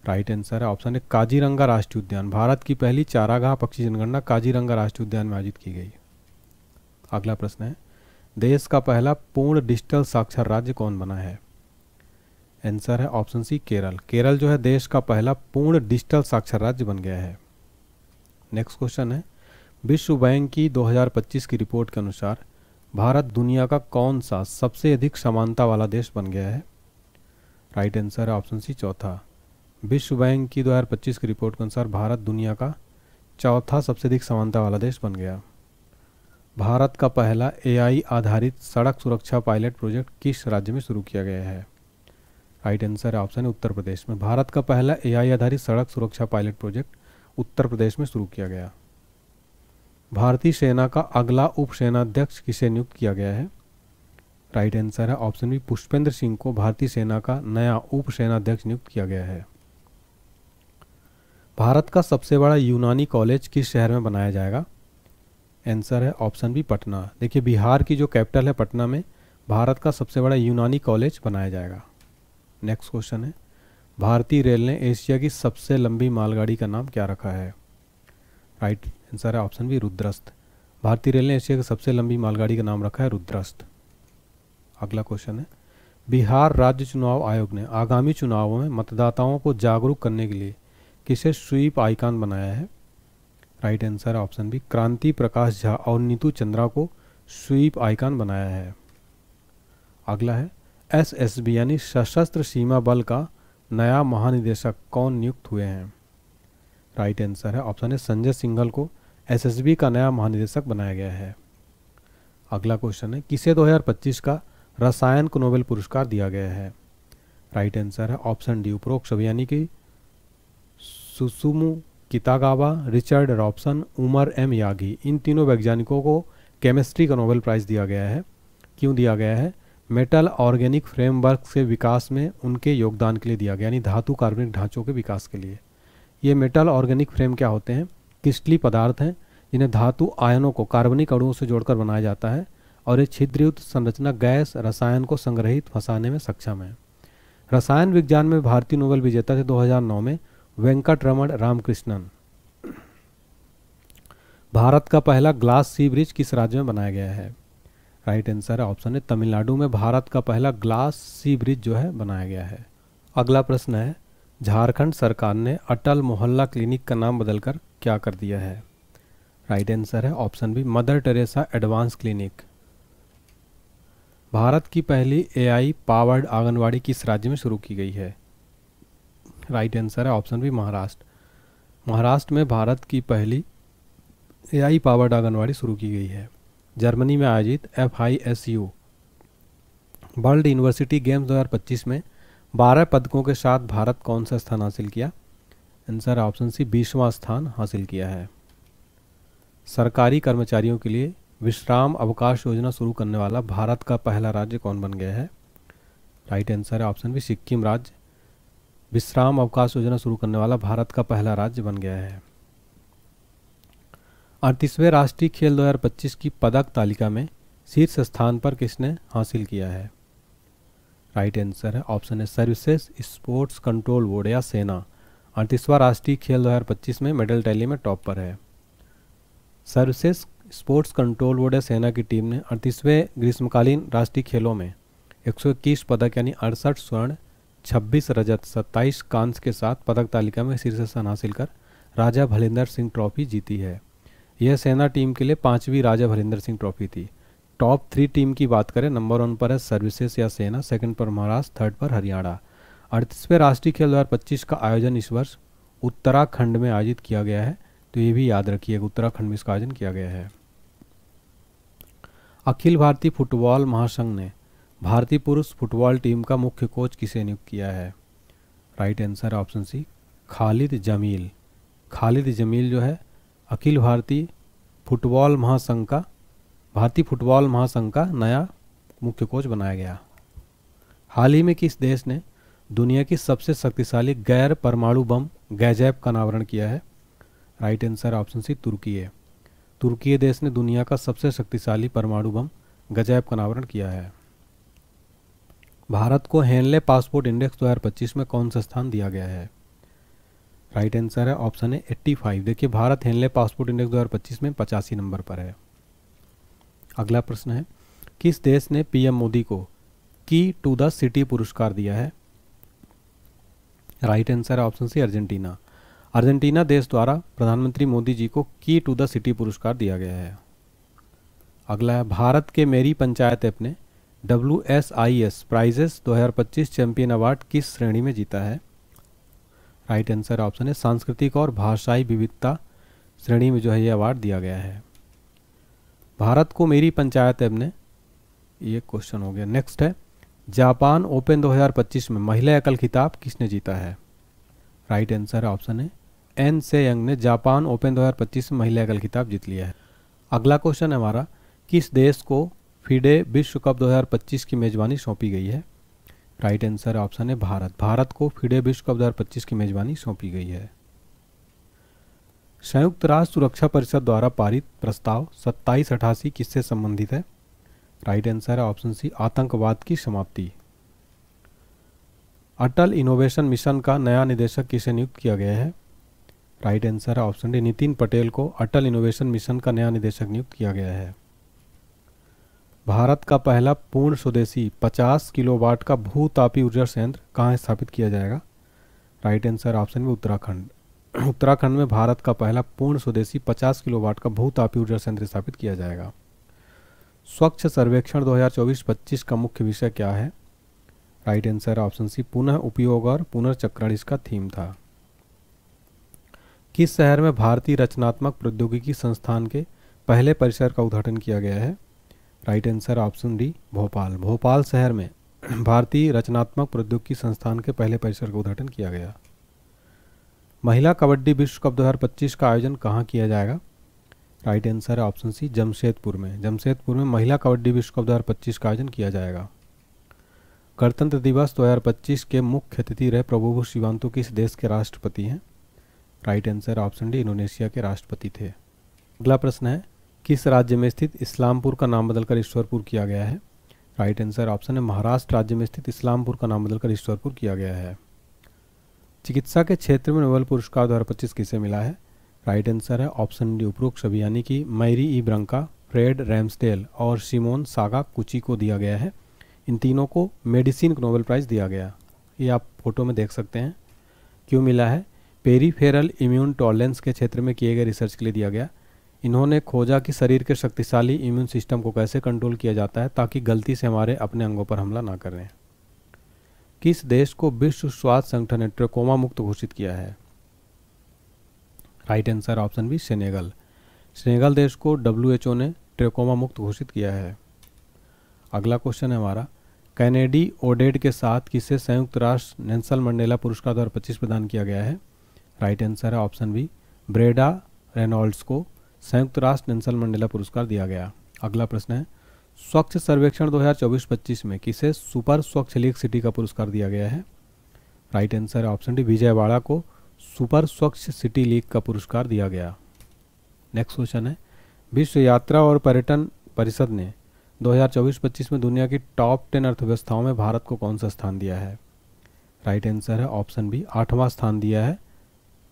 [SPEAKER 1] राइट आंसर है ऑप्शन ए काजीरंगा राष्ट्रीय उद्यान। भारत की पहली चारागाह पक्षी जनगणना काजीरंगा राष्ट्रीय उद्यान में आयोजित की गई। अगला प्रश्न है, देश का पहला पूर्ण डिजिटल साक्षर राज्य कौन बना है? आंसर है ऑप्शन सी केरल। केरल जो है देश का पहला पूर्ण डिजिटल साक्षर राज्य बन गया है। नेक्स्ट क्वेश्चन है, विश्व बैंक की 2025 की रिपोर्ट के अनुसार भारत दुनिया का कौन सा सबसे अधिक समानता वाला देश बन गया है? राइट आंसर है ऑप्शन सी चौथा। विश्व बैंक की 2025 की रिपोर्ट के अनुसार भारत दुनिया का चौथा सबसे अधिक समानता वाला देश बन गया। भारत का पहला एआई आधारित सड़क सुरक्षा पायलट प्रोजेक्ट किस राज्य में शुरू किया गया है? राइट आंसर है ऑप्शन उत्तर प्रदेश में। भारत का पहला एआई आधारित सड़क सुरक्षा पायलट प्रोजेक्ट उत्तर प्रदेश में शुरू किया गया। भारतीय सेना का अगला उप सेनाध्यक्ष किसे नियुक्त किया गया है? राइट आंसर है ऑप्शन बी पुष्पेंद्र सिंह को भारतीय सेना का नया उप सेनाध्यक्ष नियुक्त किया गया है। भारत का सबसे बड़ा यूनानी कॉलेज किस शहर में बनाया जाएगा? आंसर है ऑप्शन बी पटना। देखिए, बिहार की जो कैपिटल है पटना में भारत का सबसे बड़ा यूनानी कॉलेज बनाया जाएगा। नेक्स्ट क्वेश्चन है, भारतीय रेल ने एशिया की सबसे लंबी मालगाड़ी का नाम क्या रखा है? राइट आंसर है ऑप्शन बी रुद्रस्त। भारतीय रेल ने एशिया की सबसे लंबी मालगाड़ी का नाम रखा है रुद्रस्त। अगला क्वेश्चन है, बिहार राज्य चुनाव आयोग ने आगामी चुनावों में मतदाताओं को जागरूक करने के लिए किसे स्वीप आइकॉन बनाया है? राइट आंसर है ऑप्शन बी क्रांति प्रकाश झा और नीतू चंद्रा को स्वीप आइकॉन बनाया है। अगला है, एसएसबी यानी सशस्त्र सीमा बल का नया महानिदेशक कौन नियुक्त हुए हैं? राइट आंसर है ऑप्शन है संजय सिंघल को एसएसबी का नया महानिदेशक बनाया गया है। अगला क्वेश्चन है, किसे 2025 का रसायन को नोबेल पुरस्कार दिया गया है? राइट आंसर है ऑप्शन डी उपरोक्त सभी यानी कि Susumu Kitagawa, Richard Robson, Omar M Yaghi, इन तीनों वैज्ञानिकों को केमिस्ट्री का नोबेल प्राइज़ दिया गया है। क्यों दिया गया है? मेटल ऑर्गेनिक फ्रेमवर्क के विकास में उनके योगदान के लिए दिया गया, यानी धातु कार्बनिक ढांचों के विकास के लिए। ये मेटल ऑर्गेनिक फ्रेम क्या होते हैं? क्रिस्टलीय पदार्थ हैं जिन्हें धातु आयनों को कार्बनिक अणुओं से जोड़कर बनाया जाता है, और ये छिद्रयुक्त संरचना गैस रसायन को संग्रहित फंसाने में सक्षम है। रसायन विज्ञान में भारतीय नोबेल विजेता थे 2009 में वेंकटरमण रामकृष्णन। भारत का पहला ग्लास सी ब्रिज किस राज्य में बनाया गया है? राइट आंसर है ऑप्शन है तमिलनाडु में भारत का पहला ग्लास सी ब्रिज जो है बनाया गया है। अगला प्रश्न है, झारखंड सरकार ने अटल मोहल्ला क्लिनिक का नाम बदलकर क्या कर दिया है? राइट आंसर है option B Mother Teresa advance clinic. Bharat की पहली एआई पावर्ड आंगनवाड़ी किस राज्य में शुरू की गई है? राइट आंसर है ऑप्शन बी महाराष्ट्र। महाराष्ट्र में भारत की पहली एआई पावर्ड आंगनवाड़ी शुरू की गई है। जर्मनी में आयोजित FISU वर्ल्ड यूनिवर्सिटी गेम्स 2025 में 12 पदकों के साथ भारत कौन सा स्थान हासिल किया? आंसर ऑप्शन सी 20वां स्थान हासिल किया है। सरकारी कर्मचारियों के लिए विश्राम अवकाश योजना शुरू करने वाला भारत का पहला राज्य कौन बन गया है? राइट आंसर है ऑप्शन बी सिक्किम राज्य विश्राम अवकाश योजना शुरू करने वाला भारत का पहला राज्य बन गया है। 38वें राष्ट्रीय खेल 2025 की पदक तालिका में शीर्ष स्थान पर किसने हासिल किया है? राइट आंसर है ऑप्शन है सर्विसेज स्पोर्ट्स कंट्रोल बोर्ड या सेना 38वां राष्ट्रीय खेल 2025 में मेडल टैली में टॉप पर है। सर्विसेज स्पोर्ट्स कंट्रोल बोर्ड या सेना की टीम ने 38वें ग्रीष्मकालीन राष्ट्रीय खेलों में 121 पदक यानी 68 स्वर्ण 26 रजत 27 कांस्य के साथ पदक तालिका में शीर्ष स्थान हासिल कर राजा भलिंदर सिंह ट्रॉफी जीती है। यह सेना टीम के लिए 5वीं राजा भलिंदर सिंह ट्रॉफी थी। टॉप 3 टीम की बात करें, नंबर 1 पर है सर्विसेज या सेना, सेकंड पर महाराष्ट्र, थर्ड पर हरियाणा। 38वें राष्ट्रीय खेल 2025 का आयोजन इस वर्ष उत्तराखंड में आयोजित किया गया है, तो ये भी याद रखिएगा उत्तराखंड में इसका आयोजन किया गया है। अखिल भारतीय फुटबॉल महासंघ ने भारतीय पुरुष फुटबॉल टीम का मुख्य कोच किसे नियुक्त किया है? Right answer option C Khalid Jamil. Khalid Jamil जो है अखिल भारतीय फुटबॉल महासंघ का नया मुख्य कोच बनाया गया। हाल ही में किस देश ने दुनिया की सबसे शक्तिशाली गैर परमाणु बम गैजेब का अनावरण किया है? राइट आंसर ऑप्शन सी तुर्की है। तुर्की देश ने दुनिया का सबसे शक्तिशाली परमाणु बम गैजेब का अनावरण किया है। भारत को हेनले पासपोर्ट इंडेक्स 2025 में कौन सा स्थान दिया गया है? राइट आंसर है ऑप्शन है 85। देखिए भारत हेनले पासपोर्ट इंडेक्स 2025 में 85 नंबर पर है। अगला प्रश्न है किस देश ने पीएम मोदी को की टू द सिटी पुरस्कार दिया है? राइट आंसर है ऑप्शन सी अर्जेंटीना। अर्जेंटीना देश द्वारा प्रधानमंत्री मोदी जी को की टू द सिटी पुरस्कार दिया गया है। अगला है भारत के मेरी पंचायत ऐप ने WSIS प्राइजेस 2025 चैंपियन अवार्ड किस श्रेणी में जीता है? राइट आंसर ऑप्शन है सांस्कृतिक और भाषाई विविधता श्रेणी में जो है ये अवार्ड दिया गया है। भारत को मेरी पंचायत ऐप ने, ये क्वेश्चन हो गया। नेक्स्ट है जापान ओपन 2025 में महिला एकल खिताब किसने जीता है? राइट आंसर ऑप्शन है एन से यंग ने जापान ओपन 2025 में महिला एकल खिताब जीत लिया है। अगला क्वेश्चन है हमारा किस देश को फीडे विश्व कप 2025 की मेजबानी सौंपी गई है? राइट आंसर ऑप्शन है भारत। भारत को फीडे विश्व कप 2025 की मेजबानी सौंपी गई है। संयुक्त राष्ट्र सुरक्षा परिषद द्वारा पारित प्रस्ताव 2788 किससे संबंधित है? राइट आंसर है ऑप्शन सी आतंकवाद की समाप्ति। अटल इनोवेशन मिशन का नया निदेशक किसे नियुक्त किया गया है? राइट आंसर है ऑप्शन डी नितिन पटेल को अटल इनोवेशन मिशन का नया निदेशक नियुक्त किया गया है। भारत का पहला पूर्ण स्वदेशी 50 किलोवाट का भूतापी ऊर्जा संयंत्र कहाँ स्थापित किया जाएगा? राइट आंसर ऑप्शन में उत्तराखंड। उत्तराखंड में भारत का पहला पूर्ण स्वदेशी 50 किलोवाट का भूतापी ऊर्जा संयंत्र स्थापित किया जाएगा। स्वच्छ सर्वेक्षण 2024-25 का मुख्य विषय क्या है? राइट आंसर ऑप्शन सी पुनः उपयोग और पुनर्चक्रण इसका थीम था। किस शहर में भारतीय रचनात्मक प्रौद्योगिकी संस्थान के पहले परिसर का उद्घाटन किया गया है? Right answer option D Bhopal. Bhopal शहर में भारतीय रचनात्मक प्रौद्योगिकी संस्थान के पहले परिसर का उद्घाटन किया गया। महिला कबड्डी विश्व कप 2025 का आयोजन कहाँ किया जाएगा? राइट आंसर है ऑप्शन सी जमशेदपुर में। जमशेदपुर में महिला कबड्डी विश्व कप 2025 का आयोजन किया जाएगा। गणतंत्र दिवस 2025 के मुख्य अतिथि रहे प्रबोवो सुबियांतो किस देश के राष्ट्रपति हैं? Right answer option D Indonesia के राष्ट्रपति थे। अगला प्रश्न है किस राज्य में स्थित इस्लामपुर का नाम बदलकर ईश्वरपुर किया गया है? राइट आंसर ऑप्शन है महाराष्ट्र राज्य में स्थित इस्लामपुर का नाम बदलकर ईश्वरपुर किया गया है। चिकित्सा के क्षेत्र में नोबेल पुरस्कार 2025 किसे मिला है? राइट आंसर है ऑप्शन डी उपरोक्त सभी यानी कि मैरी ई ब्रंका, फ्रेड रैम्सडेल और सिमोन सागाकुची को दिया गया है। इन तीनों को मेडिसिन का नोबेल प्राइज़ दिया गया। ये आप फोटो में देख सकते हैं। क्यों मिला है? पेरीफेरल इम्यून टॉलरेंस के क्षेत्र में किए गए रिसर्च के लिए दिया गया। इन्होंने खोजा कि शरीर के शक्तिशाली इम्यून सिस्टम को कैसे कंट्रोल किया जाता है ताकि गलती से हमारे अपने अंगों पर हमला ना करें। किस देश को विश्व स्वास्थ्य संगठन ने ट्रकोमा मुक्त घोषित किया है? Right answer option B Senegal. Senegal देश को WHO ने ट्रकोमा मुक्त घोषित किया है। अगला क्वेश्चन है हमारा कैनेडी ओडेड के साथ किसे संयुक्त राष्ट्र नेल्सन मंडेला पुरस्कार 2025 प्रदान किया गया है? राइट आंसर है ऑप्शन बी, ब्रेडा रेनॉल्ड्स को संयुक्त राष्ट्र नेल्सन मंडेला पुरस्कार दिया गया। अगला प्रश्न है, स्वच्छ सर्वेक्षण 2024-25 में किसे सुपर स्वच्छ लीग सिटी का पुरस्कार दिया गया है? राइट आंसर है ऑप्शन डी, विजयवाड़ा को सुपर स्वच्छ सिटी लीग का पुरस्कार दिया गया। नेक्स्ट क्वेश्चन है, विश्व यात्रा और पर्यटन परिषद ने 2024-25 में दुनिया की टॉप 10 अर्थव्यवस्थाओं में भारत को कौन सा स्थान दिया है? राइट आंसर है ऑप्शन बी, 8वां स्थान दिया है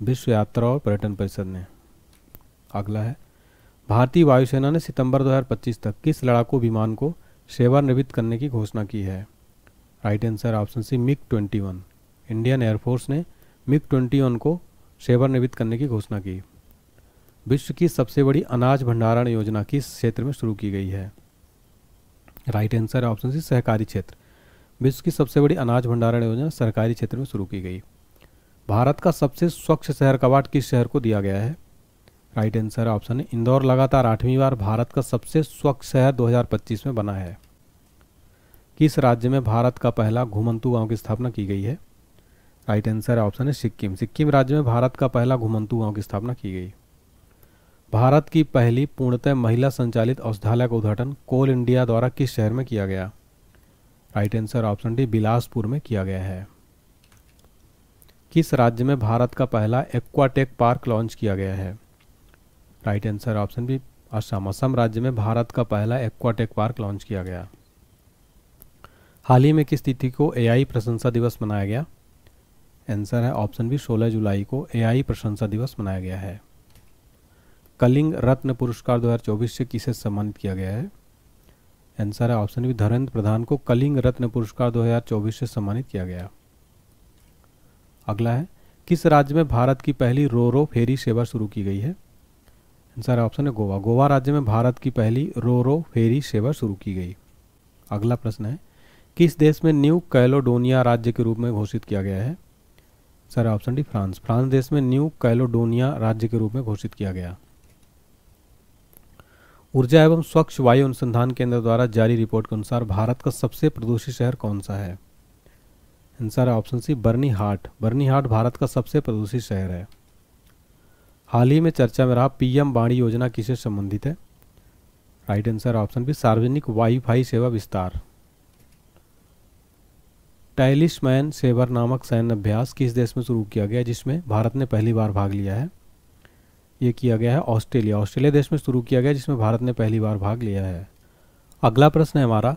[SPEAKER 1] विश्व यात्रा और पर्यटन परिषद ने। अगला है, भारतीय वायुसेना ने सितंबर 2025 तक किस लड़ाकू विमान को सेवानिवृत्त करने की घोषणा की है? Right answer option C, MiG. Indian air force ने मिग-21 को सेवानिवृत्त करने की घोषणा की। विश्व की सबसे बड़ी अनाज भंडारण योजना किस क्षेत्र में शुरू की गई है? राइट आंसर है ऑप्शन सी, सहकारी क्षेत्र। विश्व की सबसे बड़ी अनाज भंडारण योजना सरकारी क्षेत्र में शुरू की गई। भारत का सबसे स्वच्छ शहर का अवार्ड किस शहर को दिया गया है? राइट आंसर है ऑप्शन ए, इंदौर लगातार 8वीं बार भारत का सबसे स्वच्छ शहर 2025 में बना है। किस राज्य में भारत का पहला घुमंतू गांव की स्थापना की गई है? राइट आंसर है ऑप्शन है सिक्किम। सिक्किम राज्य में भारत का पहला घुमंतू गांव की स्थापना की गई। भारत की पहली पूर्णतः महिला संचालित औषधालय का उद्घाटन कोल इंडिया द्वारा किस शहर में किया गया? Right answer option D, Bilaspur में किया गया है। किस राज्य में भारत का पहला एक्वाटेक पार्क लॉन्च किया गया है? Right answer option B, Assam. Assam राज्य में भारत का पहला एक्वाटेक पार्क लॉन्च किया गया। हाल ही में किस तिथि को एआई प्रशंसा दिवस मनाया गया? आंसर है ऑप्शन बी, 16 जुलाई को एआई प्रशंसा दिवस मनाया गया है। कलिंग रत्न पुरस्कार 2024 से किसे सम्मानित किया गया है? आंसर है ऑप्शन बी, धर्मेंद्र प्रधान को कलिंग रत्न पुरस्कार 2024 से सम्मानित किया गया। अगला है, किस राज्य में भारत की पहली रो फेरी सेवा शुरू की गई है? आंसर ऑप्शन है गोवा। गोवा राज्य में भारत की पहली रो फेरी सेवा शुरू की गई। अगला प्रश्न है, किस देश में न्यू कैलोडोनिया राज्य के रूप में घोषित किया गया है? Sir option D, France. France देश में न्यू कैलोडोनिया राज्य के रूप में घोषित किया गया। ऊर्जा एवं स्वच्छ वायु अनुसंधान केंद्र द्वारा जारी रिपोर्ट के अनुसार भारत का सबसे प्रदूषित शहर कौन सा है? आंसर है ऑप्शन सी, बर्नीहाट। बर्नीहाट भारत का सबसे प्रदूषित शहर है। हाल ही में चर्चा में रहा पीएम वाणी योजना किससे संबंधित है? राइट आंसर ऑप्शन बी, सार्वजनिक वाईफाई सेवा विस्तार। टैलिस्मैन सेवर नामक सैन्य अभ्यास किस देश में शुरू किया गया जिसमें भारत ने पहली बार भाग लिया है? ये किया गया है ऑस्ट्रेलिया। ऑस्ट्रेलिया देश में शुरू किया गया जिसमें भारत ने पहली बार भाग लिया है। अगला प्रश्न है हमारा,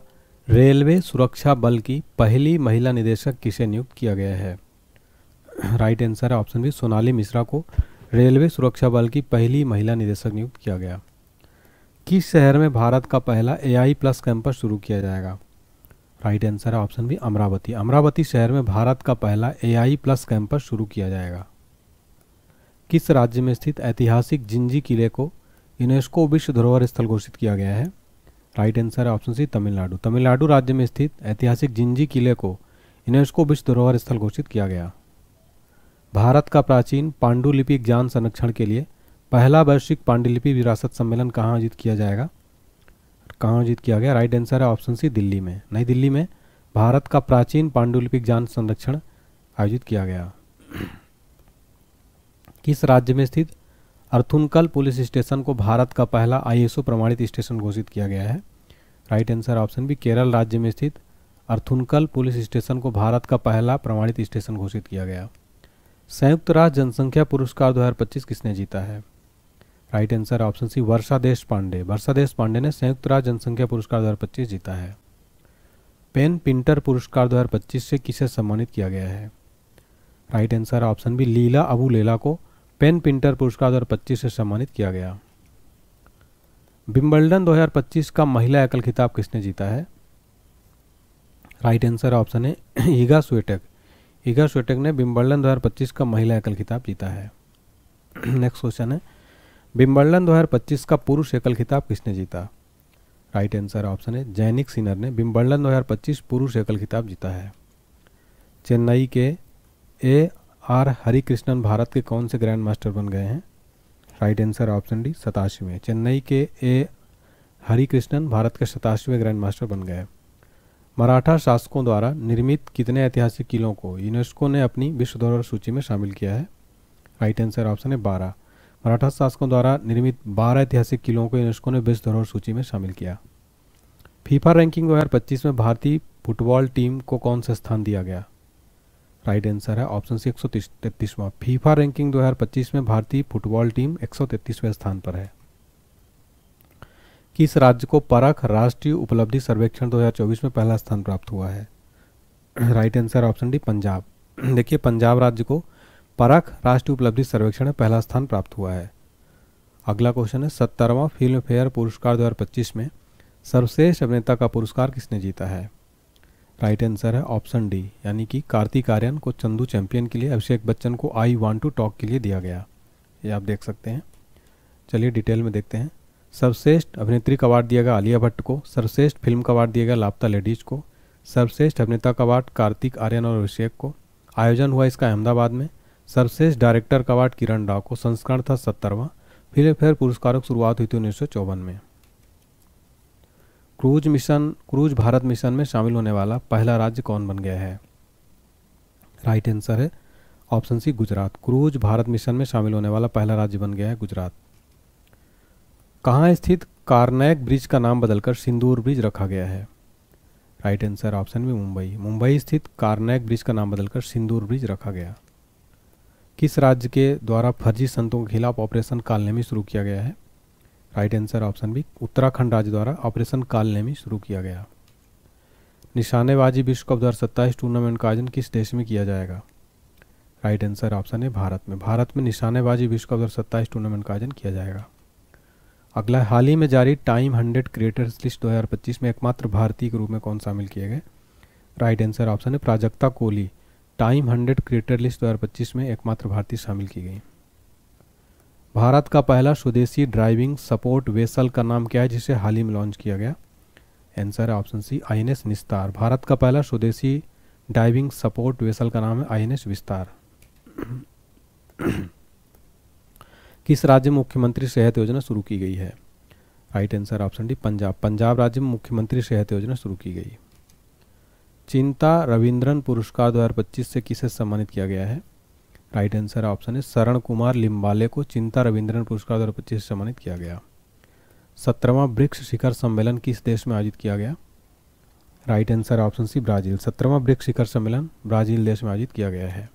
[SPEAKER 1] रेलवे सुरक्षा बल की पहली महिला निदेशक किसे नियुक्त किया गया है? राइट आंसर है ऑप्शन बी, सोनाली मिश्रा को रेलवे सुरक्षा बल की पहली महिला निदेशक नियुक्त किया गया। किस शहर में भारत का पहला एआई प्लस कैंपस शुरू किया जाएगा? राइट आंसर है ऑप्शन बी, अमरावती। अमरावती शहर में भारत का पहला एआई प्लस कैंपस शुरू किया जाएगा। किस राज्य में स्थित ऐतिहासिक जिंजी किले को यूनेस्को विश्व धरोहर स्थल घोषित किया गया है? राइट आंसर है ऑप्शन सी, तमिलनाडु। तमिलनाडु राज्य में स्थित ऐतिहासिक जिंजी किले को यूनेस्को विश्व धरोहर स्थल घोषित किया गया। भारत का प्राचीन पांडुलिपि ज्ञान संरक्षण के लिए पहला वैश्विक पांडुलिपि विरासत सम्मेलन कहाँ आयोजित किया जाएगा? कहाँ आयोजित किया गया? राइट आंसर है ऑप्शन सी, दिल्ली में। नई दिल्ली में भारत का प्राचीन पांडुलिपि ज्ञान संरक्षण आयोजित किया गया। किस राज्य में स्थित अर्थुनकल पुलिस स्टेशन को भारत का पहला आईएसओ प्रमाणित स्टेशन घोषित किया गया है? Right answer option B, Kerala राज्य में स्थित अर्थुनकल पुलिस स्टेशन को भारत का पहला प्रमाणित स्टेशन घोषित किया गया। संयुक्त राष्ट्र जनसंख्या पुरस्कार 2025 किसने जीता है? राइट आंसर ऑप्शन सी, वर्षा देश पांडे। वर्षा देश पांडे ने संयुक्त राष्ट्र जनसंख्या पुरस्कार 2025 जीता है। पेन पिंटर पुरस्कार 2025 से किसे सम्मानित किया गया है? राइट आंसर ऑप्शन बी, लीला अबू लेला को पेन पिंटर पुरस्कार 2025 से सम्मानित किया गया। विंबलडन 2025 का महिला एकल खिताब किसने जीता है? राइट आंसर ऑप्शन है ईगा स्वीटेक। ईगा स्वीटेक ने विंबलडन 2025 का महिला एकल खिताब जीता है। नेक्स्ट क्वेश्चन है, विंबलडन 2025 का पुरुष एकल खिताब किसने जीता? राइट आंसर ऑप्शन है जैनिक सिनर ने विंबलडन 2025 पुरुष एकल खिताब जीता है। चेन्नई के AR हरिकृष्णन भारत के कौन से ग्रैंड मास्टर बन गए हैं? राइट आंसर ऑप्शन डी, 87वें। चेन्नई के हरिकृष्णन भारत के 87वें ग्रैंड मास्टर बन गए। मराठा शासकों द्वारा निर्मित कितने ऐतिहासिक किलों को यूनेस्को ने अपनी विश्व धरोहर सूची में शामिल किया है? राइट आंसर ऑप्शन है 12। मराठा शासकों द्वारा निर्मित 12 ऐतिहासिक किलों को यूनेस्को ने विश्व धरोहर सूची में शामिल किया। फीफा रैंकिंग 2025 में भारतीय फुटबॉल टीम को कौन सा स्थान दिया गया? राइट आंसर है ऑप्शन सी 133वां। फीफा रैंकिंग 2025 में भारतीय फुटबॉल टीम 133वें स्थान पर है। किस राज्य को परख राष्ट्रीय उपलब्धि सर्वेक्षण 2024 में पहला स्थान प्राप्त हुआ है? Right answer option D Punjab. देखिए, पंजाब राज्य को परख राष्ट्रीय उपलब्धि सर्वेक्षण में पहला स्थान प्राप्त हुआ है। अगला क्वेश्चन है 70वां फिल्म फेयर पुरस्कार 2025 में सर्वश्रेष्ठ अभिनेता का पुरस्कार किसने जीता है? राइट आंसर है ऑप्शन डी, यानी कि कार्तिक आर्यन को चंदू चैंपियन के लिए, अभिषेक बच्चन को आई वांट टू टॉक के लिए दिया गया। ये आप देख सकते हैं। चलिए डिटेल में देखते हैं। सर्वश्रेष्ठ अभिनेत्री का अवार्ड दिया गया आलिया भट्ट को। सर्वश्रेष्ठ फिल्म का अवार्ड दिया गया लापता लेडीज को। सर्वश्रेष्ठ अभिनेता का अवार्ड कार्तिक आर्यन और अभिषेक को। आयोजन हुआ इसका अहमदाबाद में। सर्वश्रेष्ठ डायरेक्टर का अवार्ड किरण राव को। संस्करण था 70वां। फिल्म फेयर पुरस्कारों की शुरुआत हुई थी 1954 में। क्रूज भारत मिशन में शामिल होने वाला पहला राज्य कौन बन गया है? राइट आंसर है option C Gujarat. Cruise Bharat mission में शामिल होने वाला पहला राज्य बन गया है गुजरात। कहाँ स्थित कार्नैक ब्रिज का नाम बदलकर सिंदूर ब्रिज रखा गया है? राइट आंसर ऑप्शन में मुंबई। मुंबई स्थित कार्नैक ब्रिज का नाम बदलकर सिंदूर ब्रिज रखा गया। किस राज्य के द्वारा फर्जी संतों के खिलाफ ऑपरेशन कालनेमी शुरू किया गया है? Right answer option B Uttarakhand राज्य द्वारा ऑपरेशन कालनेमी शुरू किया गया। निशानेबाजी विश्व कप 2027 टूर्नामेंट का आयोजन किस देश में किया जाएगा? राइट आंसर ऑप्शन है भारत में। भारत में निशानेबाजी विश्व कप 2027 टूर्नामेंट का आयोजन किया जाएगा। अगला, हाल ही में जारी टाइम 100 क्रिएटर्स लिस्ट 2025 में एकमात्र भारतीय के रूप में कौन शामिल किए गए? राइट आंसर ऑप्शन है Prajakta Kohli. Time 100 creator list 2025 में एकमात्र भारतीय शामिल की गई। भारत का पहला स्वदेशी ड्राइविंग सपोर्ट वेसल का नाम क्या है जिसे हाल ही में लॉन्च किया गया? आंसर है ऑप्शन सी INS निस्तार। भारत का पहला स्वदेशी ड्राइविंग सपोर्ट वेसल का नाम है INS विस्तार। किस राज्य में मुख्यमंत्री सेहत योजना शुरू की गई है? Right answer option D Punjab. Punjab राज्य में मुख्यमंत्री सेहत योजना शुरू की गई। चिंता रविंद्रन पुरस्कार 2025 से किसे सम्मानित किया गया है? राइट आंसर ऑप्शन है शरण कुमार लिम्बाले को चिंता रविंद्रन पुरस्कार 2025 से सम्मानित किया गया। 17वां ब्रिक्स शिखर सम्मेलन किस देश में आयोजित किया गया? Right answer option C Brazil. 17वां ब्रिक्स शिखर सम्मेलन ब्राजील देश में आयोजित किया गया है।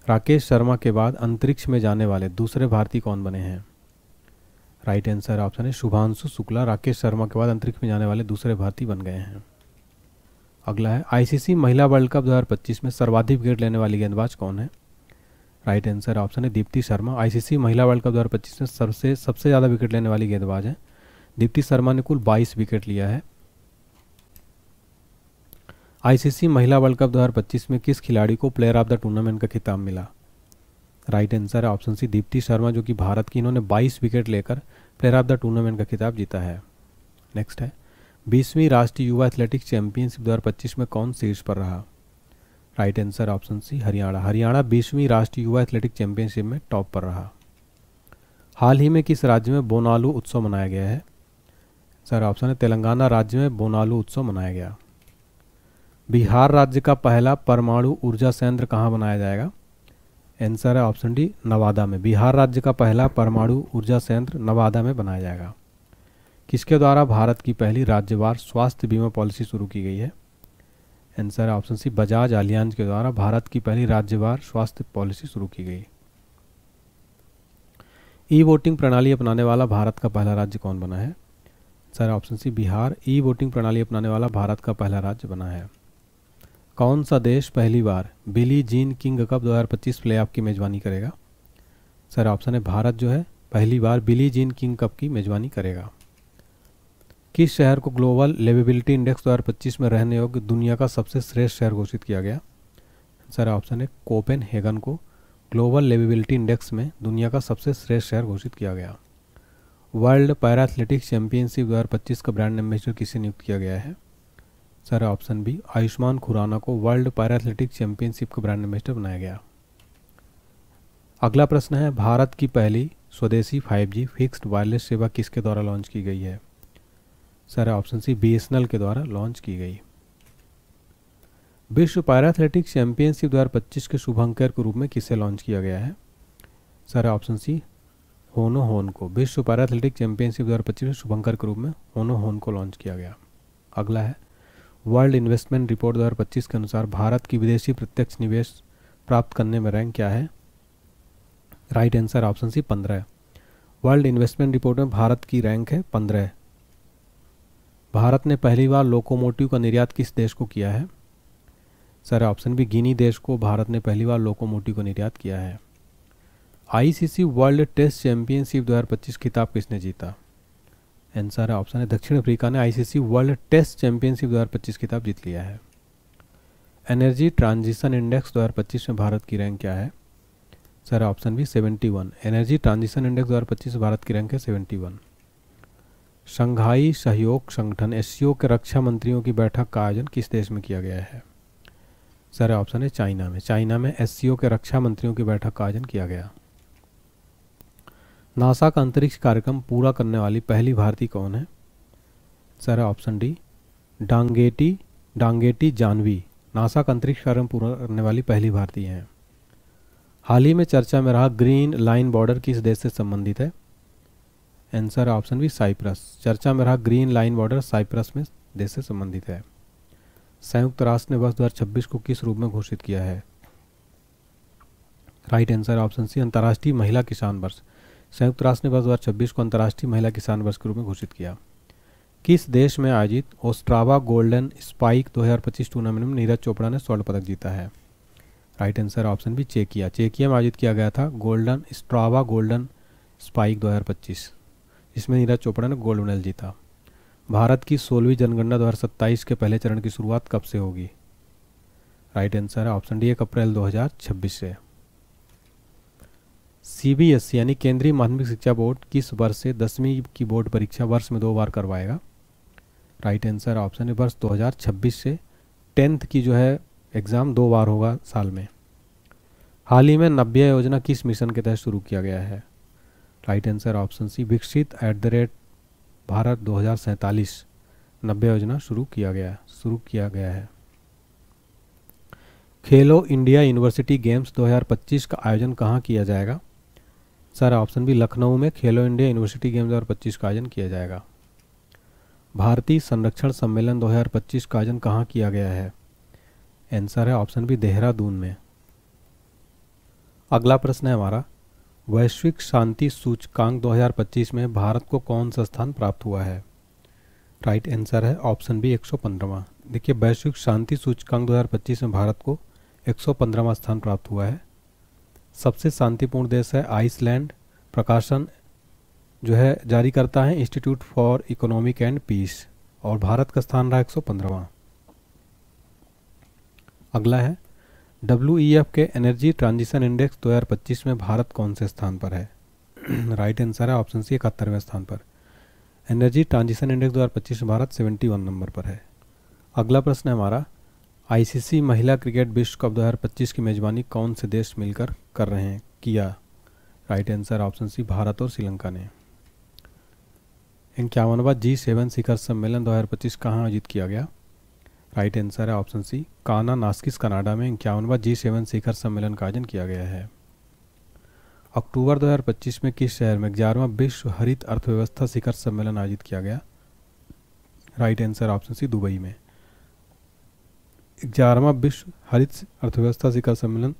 [SPEAKER 1] राकेश शर्मा के बाद अंतरिक्ष में जाने वाले दूसरे भारतीय कौन बने हैं? राइट आंसर ऑप्शन है शुभांशु शुक्ला। राकेश शर्मा के बाद अंतरिक्ष में जाने वाले दूसरे भारतीय बन गए हैं। अगला है ICC महिला वर्ल्ड कप 2025 में सर्वाधिक विकेट लेने वाली गेंदबाज कौन है? राइट आंसर ऑप्शन है दीप्ति शर्मा। ICC महिला वर्ल्ड कप 2025 में सबसे ज़्यादा विकेट लेने वाली गेंदबाज है दीप्ति शर्मा ने कुल 22 विकेट लिया है। ICC महिला वर्ल्ड कप 2025 में किस खिलाड़ी को प्लेयर ऑफ द टूर्नामेंट का खिताब मिला? राइट आंसर है ऑप्शन सी दीप्ति शर्मा, जो कि भारत की, इन्होंने 22 विकेट लेकर प्लेयर ऑफ द टूर्नामेंट का खिताब जीता है। नेक्स्ट है 20वीं राष्ट्रीय युवा एथलेटिक्स चैंपियनशिप 2025 में कौन शीर्ष पर रहा? Right answer option C Haryana. Haryana 20वीं राष्ट्रीय युवा एथलेटिक्स चैंपियनशिप में टॉप पर रहा। हाल ही में किस राज्य में बोनालू उत्सव मनाया गया है? सर ऑप्शन है तेलंगाना राज्य में बोनालू उत्सव मनाया गया। बिहार राज्य का पहला परमाणु ऊर्जा संयंत्र कहाँ बनाया जाएगा? आंसर है ऑप्शन डी नवादा में। बिहार राज्य का पहला परमाणु ऊर्जा संयंत्र नवादा में बनाया जाएगा। किसके द्वारा भारत की पहली राज्यवार स्वास्थ्य बीमा पॉलिसी शुरू की गई है? आंसर है ऑप्शन सी बजाज एलियांज के द्वारा भारत की पहली राज्यवार स्वास्थ्य पॉलिसी शुरू की गई। ई वोटिंग प्रणाली अपनाने वाला भारत का पहला राज्य कौन बना है? Sir option C Bihar E voting प्रणाली अपनाने वाला भारत का पहला राज्य बना है। कौन सा देश पहली बार Billie Jean King Cup 2025 playoff की मेजबानी करेगा? सर ऑप्शन है भारत जो है पहली बार बिली जीन किंग कप की मेजबानी करेगा। किस शहर को ग्लोबल लिवेबिलिटी इंडेक्स 2025 में रहने योग्य दुनिया का सबसे श्रेष्ठ शहर घोषित किया गया? सर ऑप्शन है कोपेनहेगन को ग्लोबल लिवेबिलिटी इंडेक्स में दुनिया का सबसे श्रेष्ठ शहर घोषित किया गया। वर्ल्ड पैरा एथलेटिक्स चैंपियनशिप 2025 का ब्रांड एम्बेसडर किसे नियुक्त किया गया है? Sir option B Ayushmann Khurrana को वर्ल्ड पैरा एथलेटिक्स चैंपियनशिप का ब्रांड एम्बेसडर बनाया गया। अगला प्रश्न है भारत की पहली स्वदेशी 5G फिक्स्ड वायरलेस सेवा किसके द्वारा लॉन्च की गई है? सर ऑप्शन सी BSNL के द्वारा लॉन्च की गई। विश्व पैरा एथलेटिक्स चैंपियनशिप 2025 के शुभंकर के रूप में किसे लॉन्च किया गया है? सर ऑप्शन सी होनो होन को। विश्व पैरा एथलेटिक्स चैंपियनशिप 2025 में शुभंकर के रूप में होनो होन को लॉन्च किया गया। अगला है वर्ल्ड इन्वेस्टमेंट रिपोर्ट 2025 के अनुसार भारत की विदेशी प्रत्यक्ष निवेश प्राप्त करने में रैंक क्या है? Right answer option C 15। World investment report में भारत की रैंक है 15। भारत ने पहली बार लोकोमोटिव का निर्यात किस देश को किया है? सर ऑप्शन बी गिनी देश को भारत ने पहली बार लोकोमोटिव का निर्यात किया है। आईसीसी वर्ल्ड टेस्ट चैंपियनशिप 2025 खिताब किसने जीता? आंसर ऑप्शन है दक्षिण अफ्रीका ने आईसीसी वर्ल्ड टेस्ट चैंपियनशिप 2025 खिताब जीत लिया है। एनर्जी ट्रांजिशन इंडेक्स 2025 में भारत की रैंक क्या है? Sir option B 71। Energy transition index 2025 में भारत की रैंक है 71। शंघाई सहयोग संगठन एससीओ के रक्षा मंत्रियों की बैठक का आयोजन किस देश में किया गया है? सर ऑप्शन है चाइना में। चाइना में एससीओ के रक्षा मंत्रियों की बैठक का आयोजन किया गया। नासा का अंतरिक्ष कार्यक्रम पूरा करने वाली पहली भारतीय कौन है? Sir option D Dangeti Jahnavi NASA का अंतरिक्ष कार्यक्रम पूरा करने वाली पहली भारतीय हैं। हाल ही में चर्चा में रहा ग्रीन लाइन बॉर्डर किस देश से संबंधित है? Answer option B Cyprus. चर्चा में रहा ग्रीन लाइन बॉर्डर साइप्रस में देश से संबंधित है। संयुक्त राष्ट्र ने वर्ष 2026 को किस रूप में घोषित किया है? राइट आंसर ऑप्शन सी अंतर्राष्ट्रीय महिला किसान वर्ष। संयुक्त राष्ट्र ने वर्ष 2026 को अंतर्राष्ट्रीय महिला किसान वर्ष के रूप में घोषित किया। किस देश में आयोजित ओस्ट्रावा गोल्डन स्पाइक 2025 टूर्नामेंट में नीरज चोपड़ा ने स्वर्ण पदक जीता है? राइट आंसर ऑप्शन बी चेकिया। चेकिया में आयोजित किया गया था स्ट्रावा गोल्डन स्पाइक 2025, जिसमें नीरज चोपड़ा ने गोल्ड मेडल जीता। भारत की 16वीं जनगणना 2027 के पहले चरण की शुरुआत कब से होगी? राइट आंसर है ऑप्शन डी 1 अप्रैल 2026 से। सीबीएसई यानी केंद्रीय माध्यमिक शिक्षा बोर्ड किस वर्ष से 10वीं की बोर्ड परीक्षा वर्ष में 2 बार करवाएगा? राइट आंसर ऑप्शन है वर्ष 2026 से 10th की जो है एग्ज़ाम 2 बार होगा साल में। हाल ही में नव्या योजना किस मिशन के तहत शुरू किया गया है? राइट आंसर ऑप्शन सी विकसित @भारत 2047 नव्या योजना शुरू किया गया है। खेलो इंडिया यूनिवर्सिटी गेम्स 2025 का आयोजन कहाँ किया जाएगा? सर ऑप्शन बी लखनऊ में खेलो इंडिया यूनिवर्सिटी गेम्स 2025 का आयोजन किया जाएगा। भारतीय संरक्षण सम्मेलन 2025 का आयोजन कहाँ किया गया है? आंसर है ऑप्शन बी देहरादून में। अगला प्रश्न है हमारा वैश्विक शांति सूचकांक 2025 में भारत को कौन सा स्थान प्राप्त हुआ है? राइट आंसर है ऑप्शन बी 115वां। देखिए वैश्विक शांति सूचकांक 2025 में भारत को 115वां स्थान प्राप्त हुआ है। सबसे शांतिपूर्ण देश है आइसलैंड। प्रकाशन जो है जारी करता है institute for economic and peace, और भारत का स्थान रहा 115वां। अगला है WEF के एनर्जी ट्रांजिशन इंडेक्स 2025 में भारत कौन से स्थान पर है? राइट आंसर है ऑप्शन सी 71वें स्थान पर। एनर्जी ट्रांजिशन इंडेक्स 2025 में भारत 71 नंबर पर है। अगला प्रश्न है हमारा आईसीसी महिला क्रिकेट विश्व कप 2025 की मेजबानी कौन से देश मिलकर कर रहे हैं किया? Right answer option C Bharat और श्रीलंका ने। 51वां G7 शिखर सम्मेलन 2025 कहाँ आयोजित किया गया? राइट आंसर है ऑप्शन सी काना नास्किस कनाडा में 51वां G7 शिखर सम्मेलन का आयोजन किया गया है। अक्टूबर 2025 में किस शहर में 11वां विश्व हरित अर्थव्यवस्था शिखर सम्मेलन आयोजित किया गया? Right answer option C Dubai में। 11वां विश्व हरित अर्थव्यवस्था शिखर सम्मेलन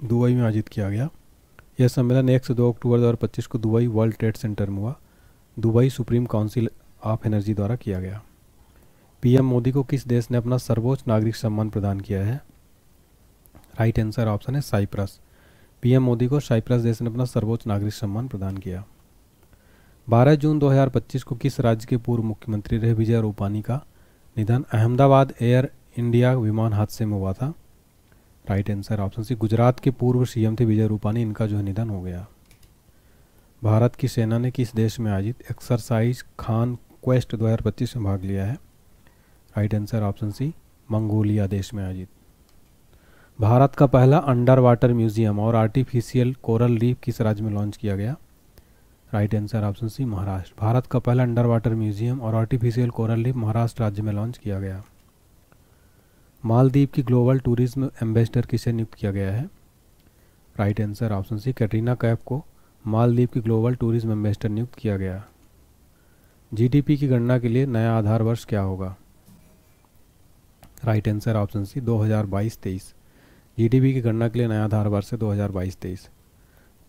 [SPEAKER 1] दुबई में आयोजित किया गया। यह सम्मेलन 1 से 2 अक्टूबर 2025 को दुबई वर्ल्ड ट्रेड सेंटर में हुआ। Dubai supreme council of energy द्वारा किया गया। पीएम मोदी को किस देश ने अपना सर्वोच्च नागरिक सम्मान प्रदान किया है? राइट आंसर ऑप्शन है साइप्रस। पीएम मोदी को साइप्रस देश ने अपना सर्वोच्च नागरिक सम्मान प्रदान किया। 12 जून 2025 को किस राज्य के पूर्व मुख्यमंत्री रहे विजय रूपानी का निधन अहमदाबाद एयर इंडिया विमान हादसे में हुआ था? Right answer option C Gujarat के पूर्व सीएम थे विजय रूपानी, इनका जो निधन हो गया। भारत की सेना ने किस देश में आयोजित एक्सरसाइज खान क्वेस्ट 2025 में भाग लिया है? Right answer option C Mongolia देश में आयोजित। भारत का पहला अंडर वाटर म्यूजियम और आर्टिफिशियल कोरल रीफ किस राज्य में लॉन्च किया गया? Right answer option C Maharashtra. Bharat का पहला अंडर वाटर म्यूजियम और आर्टिफिशियल कोरल रीफ महाराष्ट्र राज्य में लॉन्च किया गया। मालदीव की ग्लोबल टूरिज्म एम्बेसडर किसे नियुक्त किया गया है? Right answer option C, Katrina Kaif को मालदीव की ग्लोबल टूरिज्म एम्बेसडर नियुक्त किया गया। जीडीपी की गणना के लिए नया आधार वर्ष क्या होगा? Right answer option C, 2022-23। GDP की गणना के लिए नया आधार वर्ष है 2022-23।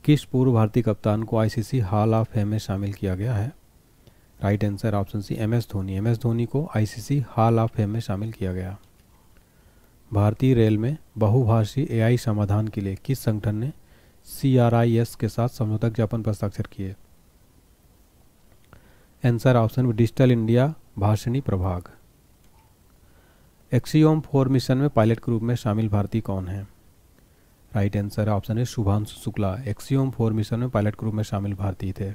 [SPEAKER 1] किस पूर्व भारतीय कप्तान को आईसीसी हॉल ऑफ फेम में शामिल किया गया है? Right answer option C, M S Dhoni. M S Dhoni को आईसीसी हॉल ऑफ फेम में शामिल किया गया। भारतीय रेल में बहुभाषी एआई समाधान के लिए किस संगठन ने CRIS के साथ समझौता ज्ञापन पर हस्ताक्षर किए? Answer option B, digital India Bhashini प्रभाग। एक्सियोम 4 मिशन में पायलट के रूप में शामिल भारतीय कौन है? राइट आंसर ऑप्शन है शुभांशु शुक्ला। एक्सियोम 4 मिशन में पायलट के रूप में शामिल भारतीय थे।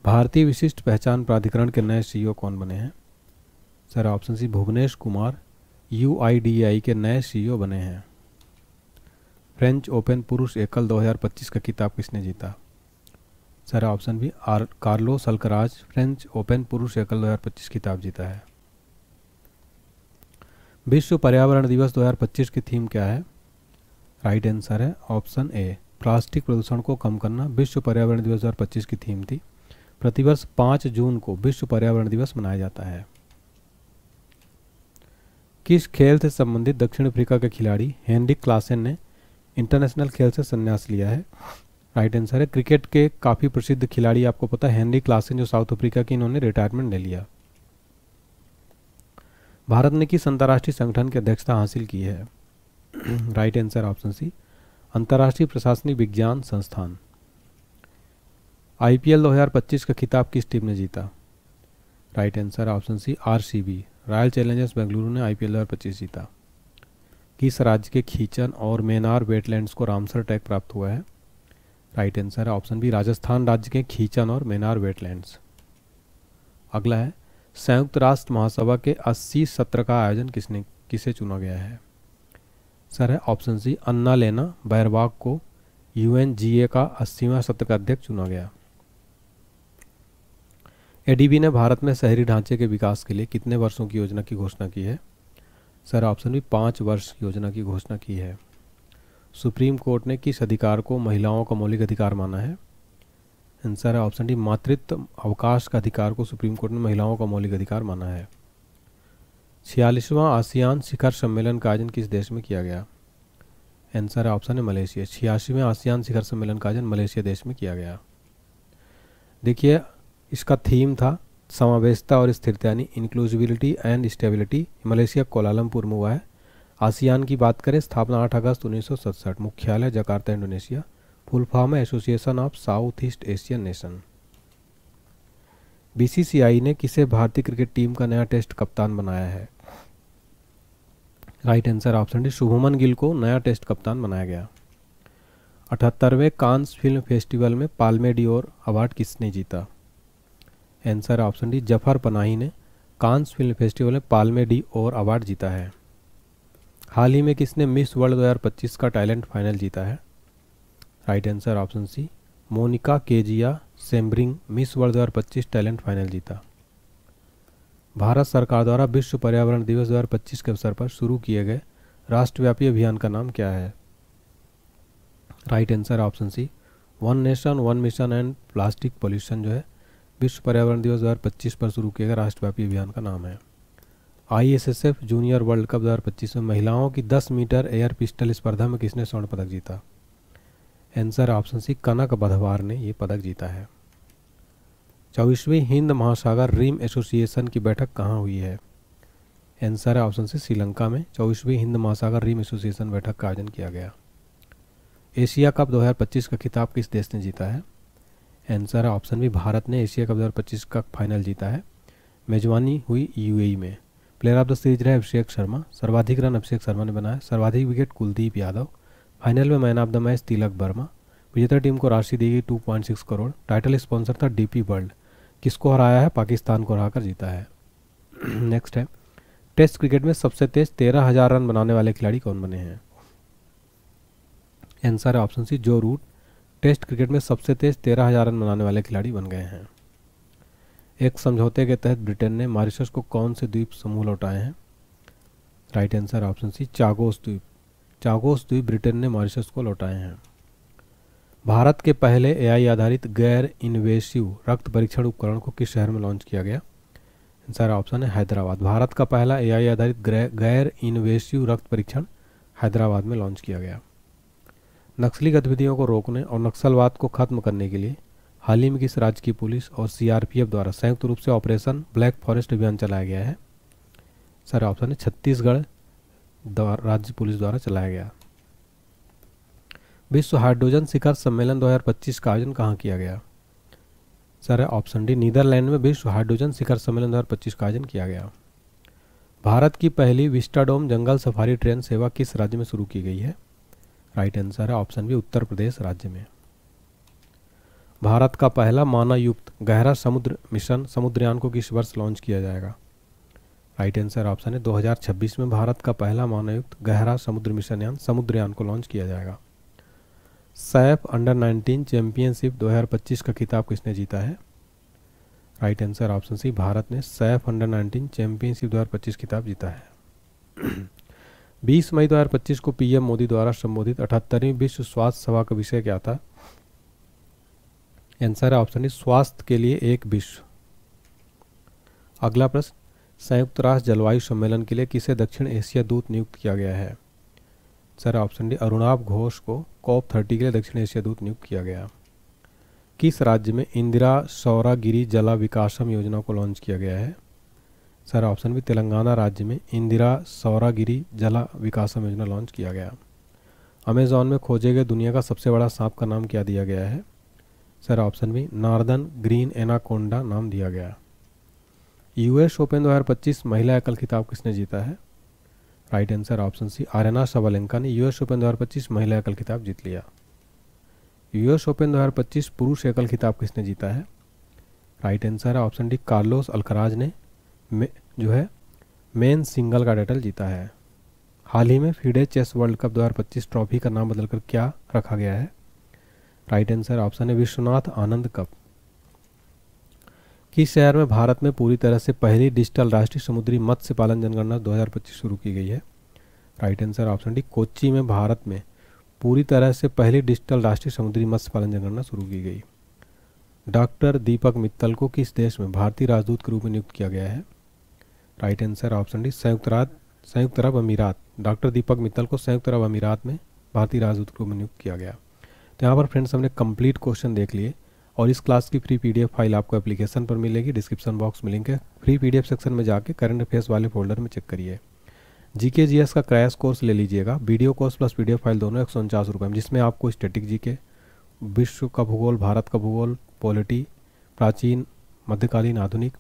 [SPEAKER 1] भारतीय विशिष्ट पहचान प्राधिकरण के नए CEO कौन बने हैं? Sir option C, Bhuvnesh Kumar UIDAI के नए CEO बने हैं। फ्रेंच ओपन पुरुष एकल 2025 का खिताब किसने जीता? Sir option B, Carlos Alcaraz French Open पुरुष एकल 2025 खिताब जीता है। विश्व पर्यावरण दिवस 2025 की थीम क्या है? राइट आंसर है ऑप्शन ए, प्लास्टिक प्रदूषण को कम करना विश्व पर्यावरण दिवस 2025 की थीम थी। प्रतिवर्ष 5 जून को विश्व पर्यावरण दिवस मनाया जाता है। किस खेल से संबंधित दक्षिण अफ्रीका के खिलाड़ी हेनरिक क्लासेन ने इंटरनेशनल खेल से संन्यास लिया है? राइट आंसर है क्रिकेट के काफ़ी प्रसिद्ध खिलाड़ी, आपको पता है हेनरिक क्लासेन जो साउथ अफ्रीका के, इन्होंने रिटायरमेंट ले लिया। भारत ने किस अंतर्राष्ट्रीय संगठन की अध्यक्षता हासिल की है? राइट आंसर ऑप्शन सी, अंतर्राष्ट्रीय प्रशासनिक विज्ञान संस्थान। IPL 2025 का खिताब किस टीम ने जीता? Right answer option C, RCB Royal Challengers Bengaluru ने IPL 2025 जीता। किस राज्य के खींचन और मेनार वेटलैंड्स को रामसर टैग प्राप्त हुआ है? राइट आंसर है ऑप्शन बी, राजस्थान राज्य के खींचन और मेनार वेटलैंड्स। अगला है, संयुक्त राष्ट्र महासभा के 80 सत्र का आयोजन किसे चुना गया है? सर है ऑप्शन सी, अन्ना लेना बैरबाग को UNGA का 80वां सत्र का अध्यक्ष चुना गया। ADB ने भारत में शहरी ढांचे के विकास के लिए कितने वर्षों की योजना की घोषणा की है? सर ऑप्शन बी, 5 वर्ष योजना की घोषणा की है। सुप्रीम कोर्ट ने किस अधिकार को महिलाओं का मौलिक अधिकार माना है? आंसर है ऑप्शन डी, मातृत्व अवकाश का अधिकार को सुप्रीम कोर्ट ने महिलाओं का मौलिक अधिकार माना है। 46वां आसियान शिखर सम्मेलन का आयोजन किस देश में किया गया? आंसर है ऑप्शन है मलेशिया। 86वें आसियान शिखर सम्मेलन का आयोजन मलेशिया देश में किया गया। देखिए इसका थीम था समावेशता और स्थिरता, यानी inclusivity and stability. Malaysia Kuala Lumpur में हुआ है। आसियान की बात करें, स्थापना 8 अगस्त 1967, मुख्यालय जकार्ता इंडोनेशिया। फुल फॉर्म है association of south east Asian nation. BCCI ने किसे भारतीय क्रिकेट टीम का नया टेस्ट कप्तान बनाया है? Right answer option D, Shubman Gill को नया टेस्ट कप्तान बनाया गया। 78वें कांस फिल्म फेस्टिवल में पाल्मे डियोर अवार्ड किसने जीता? Answer option D, Zafar Panahi ने कांस फिल्म फेस्टिवल में पाल्मे डियोर अवार्ड जीता है। हाल ही में किसने मिस वर्ल्ड 2025 का टैलेंट फाइनल जीता है? Right answer option C, Monica Kezia Sembiring Miss World 2025 talent final जीता। भारत सरकार द्वारा विश्व पर्यावरण दिवस 2025 के अवसर पर शुरू किए गए राष्ट्रव्यापी अभियान का नाम क्या है? Right answer option C, one nation one mission and plastic pollution जो है विश्व पर्यावरण दिवस 2025 पर शुरू किए गए राष्ट्रव्यापी अभियान का नाम है। ISSF जूनियर वर्ल्ड कप 2025 में महिलाओं की 10 मीटर एयर पिस्टल स्पर्धा में किसने स्वर्ण पदक जीता? आंसर ऑप्शन सी, कनक बधवार ने ये पदक जीता है। 24वीं हिंद महासागर रिम एसोसिएशन की बैठक कहाँ हुई है? आंसर है ऑप्शन सी, श्रीलंका में 24वीं हिंद महासागर रिम एसोसिएशन बैठक का आयोजन किया गया। एशिया कप 2025 का खिताब किस देश ने जीता है? आंसर है ऑप्शन बी, भारत ने एशिया कप 2025 का फाइनल जीता है। मेजबानी हुई UAE में। प्लेयर ऑफ द सीरीज रहे अभिषेक शर्मा, सर्वाधिक रन अभिषेक शर्मा ने बनाया, सर्वाधिक विकेट कुलदीप यादव। फाइनल में man of the match Tilak Varma. विजेता टीम को राशि दी गई 2.6 करोड़। टाइटल स्पॉन्सर था DP वर्ल्ड। किसको हराया है? पाकिस्तान को हराकर जीता है। नेक्स्ट है, टेस्ट क्रिकेट में सबसे तेज 13,000 रन बनाने वाले खिलाड़ी कौन बने हैं? आंसर है ऑप्शन सी, जो रूट टेस्ट क्रिकेट में सबसे तेज 13,000 रन बनाने वाले खिलाड़ी बन गए हैं। एक समझौते के तहत ब्रिटेन ने मॉरिशस को कौन से द्वीप समूह लौटाए हैं? Right answer option C Chagos द्वीप। चागोस द्वीप ब्रिटेन ने मॉरिशस को लौटाए हैं। भारत के पहले एआई आधारित गैर इन्वेसिव रक्त परीक्षण उपकरण को किस शहर में लॉन्च किया गया? आंसर ऑप्शन है हैदराबाद। भारत का पहला एआई आधारित गैर इन्वेसिव रक्त परीक्षण हैदराबाद में लॉन्च किया गया। नक्सली गतिविधियों को रोकने और नक्सलवाद को खत्म करने के लिए हाल ही में किस राज्य की पुलिस और सीआरपीएफ द्वारा संयुक्त रूप से ऑपरेशन ब्लैक फॉरेस्ट अभियान चलाया गया है? सर ऑप्शन है छत्तीसगढ़ राज्य पुलिस द्वारा चलाया गया। विश्व हाइड्रोजन शिखर सम्मेलन 2025 का आयोजन कहाँ किया गया? सर ऑप्शन डी नीदरलैंड में विश्व हाइड्रोजन शिखर सम्मेलन 2025 का आयोजन किया गया। भारत की पहली विस्टाडोम जंगल सफारी ट्रेन सेवा किस राज्य में शुरू की गई है? राइट आंसर है ऑप्शन बी उत्तर प्रदेश राज्य में। भारत का पहला मानवयुक्त गहरा समुद्र मिशन समुद्रयान को किस वर्ष लॉन्च किया जाएगा? राइट आंसर ऑप्शन है 2026 में भारत का पहला मानवयुक्त गहरा समुद्र मिशन यान समुद्रयान को लॉन्च किया जाएगा। सैफ अंडर-19 चैंपियनशिप 2025 का खिताब किसने जीता है? Right answer option C Bharat ने सैफ अंडर-19 चैंपियनशिप 2025 खिताब जीता है। 20 मई 2025 को पीएम मोदी द्वारा संबोधित 78वीं विश्व स्वास्थ्य सभा का विषय क्या था? आंसर है ऑप्शन डी स्वास्थ्य के लिए एक विश्व। अगला प्रश्न, संयुक्त राष्ट्र जलवायु सम्मेलन के लिए किसे दक्षिण एशिया दूत नियुक्त किया गया है? Sir option D Arunabh Ghosh को COP30 के लिए दक्षिण एशिया दूत नियुक्त किया गया। किस राज्य में इंदिरा सौरागिरी जला विकासम योजना को लॉन्च किया गया है? सर ऑप्शन बी तेलंगाना राज्य में इंदिरा सौरागिरी जला विकासम योजना लॉन्च किया गया। अमेज़न में खोजे गए दुनिया का सबसे बड़ा सांप का नाम क्या दिया गया है? Sir option B northern green anaconda नाम दिया गया। यूएस ओपन 2025 महिला एकल खिताब किसने जीता है? Right answer option C Aryna Sabalenka ने यूएस ओपन 2025 महिला एकल खिताब जीत लिया। यूएस ओपन 2025 पुरुष एकल खिताब किसने जीता है? राइट आंसर है ऑप्शन डी कार्लोस अल्कराज ने जो है मेन सिंगल का टाइटल जीता है। हाल ही में FIDE chess world cup 2025 trophy का नाम बदलकर क्या रखा गया है? राइट आंसर ऑप्शन है विश्वनाथ आनंद कप। किस शहर में भारत में पूरी तरह से पहली डिजिटल राष्ट्रीय समुद्री मत्स्य पालन जनगणना 2025 शुरू की गई है? Right answer option D Kochi में भारत में पूरी तरह से पहली डिजिटल राष्ट्रीय समुद्री मत्स्य पालन जनगणना शुरू की गई। डॉक्टर दीपक मित्तल को किस देश में भारतीय राजदूत के रूप में नियुक्त किया गया है? राइट आंसर ऑप्शन डी संयुक्त अरब अमीरात। डॉक्टर दीपक मित्तल को संयुक्त अरब अमीरात में भारतीय राजदूत के रूप में नियुक्त किया गया। तो यहाँ पर फ्रेंड्स हमने कंप्लीट क्वेश्चन देख लिए और इस क्लास की फ्री पीडीएफ फाइल आपको एप्लीकेशन पर मिलेगी। डिस्क्रिप्शन बॉक्स में लिंक है। फ्री पीडीएफ सेक्शन में जाके करंट अफेयर्स वाले फोल्डर में चेक करिए। जीके जीएस का क्रैश कोर्स ले लीजिएगा, video course plus PDF file दोनों 149 रुपये में, जिसमें आपको स्टैटिक जीके, विश्व का भूगोल, भारत का भूगोल, पॉलिटी, प्राचीन, मध्यकालीन, आधुनिक,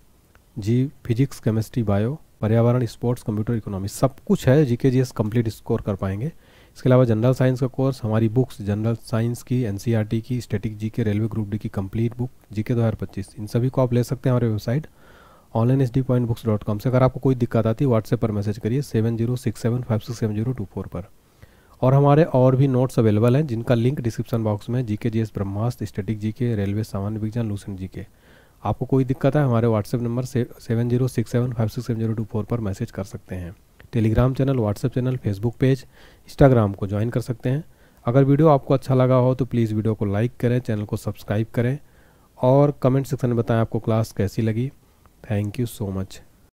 [SPEAKER 1] फिजिक्स, केमिस्ट्री, बायो, पर्यावरण, स्पोर्ट्स, कंप्यूटर, इकोनॉमी सब कुछ है। जीके जीएस कंप्लीट स्कोर कर पाएंगे। इसके अलावा जनरल साइंस का कोर्स, हमारी बुक्स जनरल साइंस की, एनसीईआरटी की, static GK, railway group D की कंप्लीट बुक जीके 2025, इन सभी को आप ले सकते हैं हमारे वेबसाइट onlinehd.books.com से। अगर आपको कोई दिक्कत आती है व्हाट्सएप पर मैसेज करिए 7067567024 पर। और हमारे और भी नोट्स अवेलेबल हैं जिनका लिंक डिस्क्रिप्शन बॉक्स में। जीके जीएस ब्रह्मास्त्र, स्टैटिक जीके, रेलवे सामान्य विज्ञान, लूसेंट जीके। आपको कोई दिक्कत है हमारे व्हाट्सएप नंबर 7067567024 पर मैसेज कर सकते हैं। Telegram channel, WhatsApp channel, Facebook page, Instagram को ज्वाइन कर सकते हैं। अगर वीडियो आपको अच्छा लगा हो तो प्लीज़ वीडियो को लाइक करें, चैनल को सब्सक्राइब करें और कमेंट सेक्शन में बताएं आपको क्लास कैसी लगी। Thank you so much.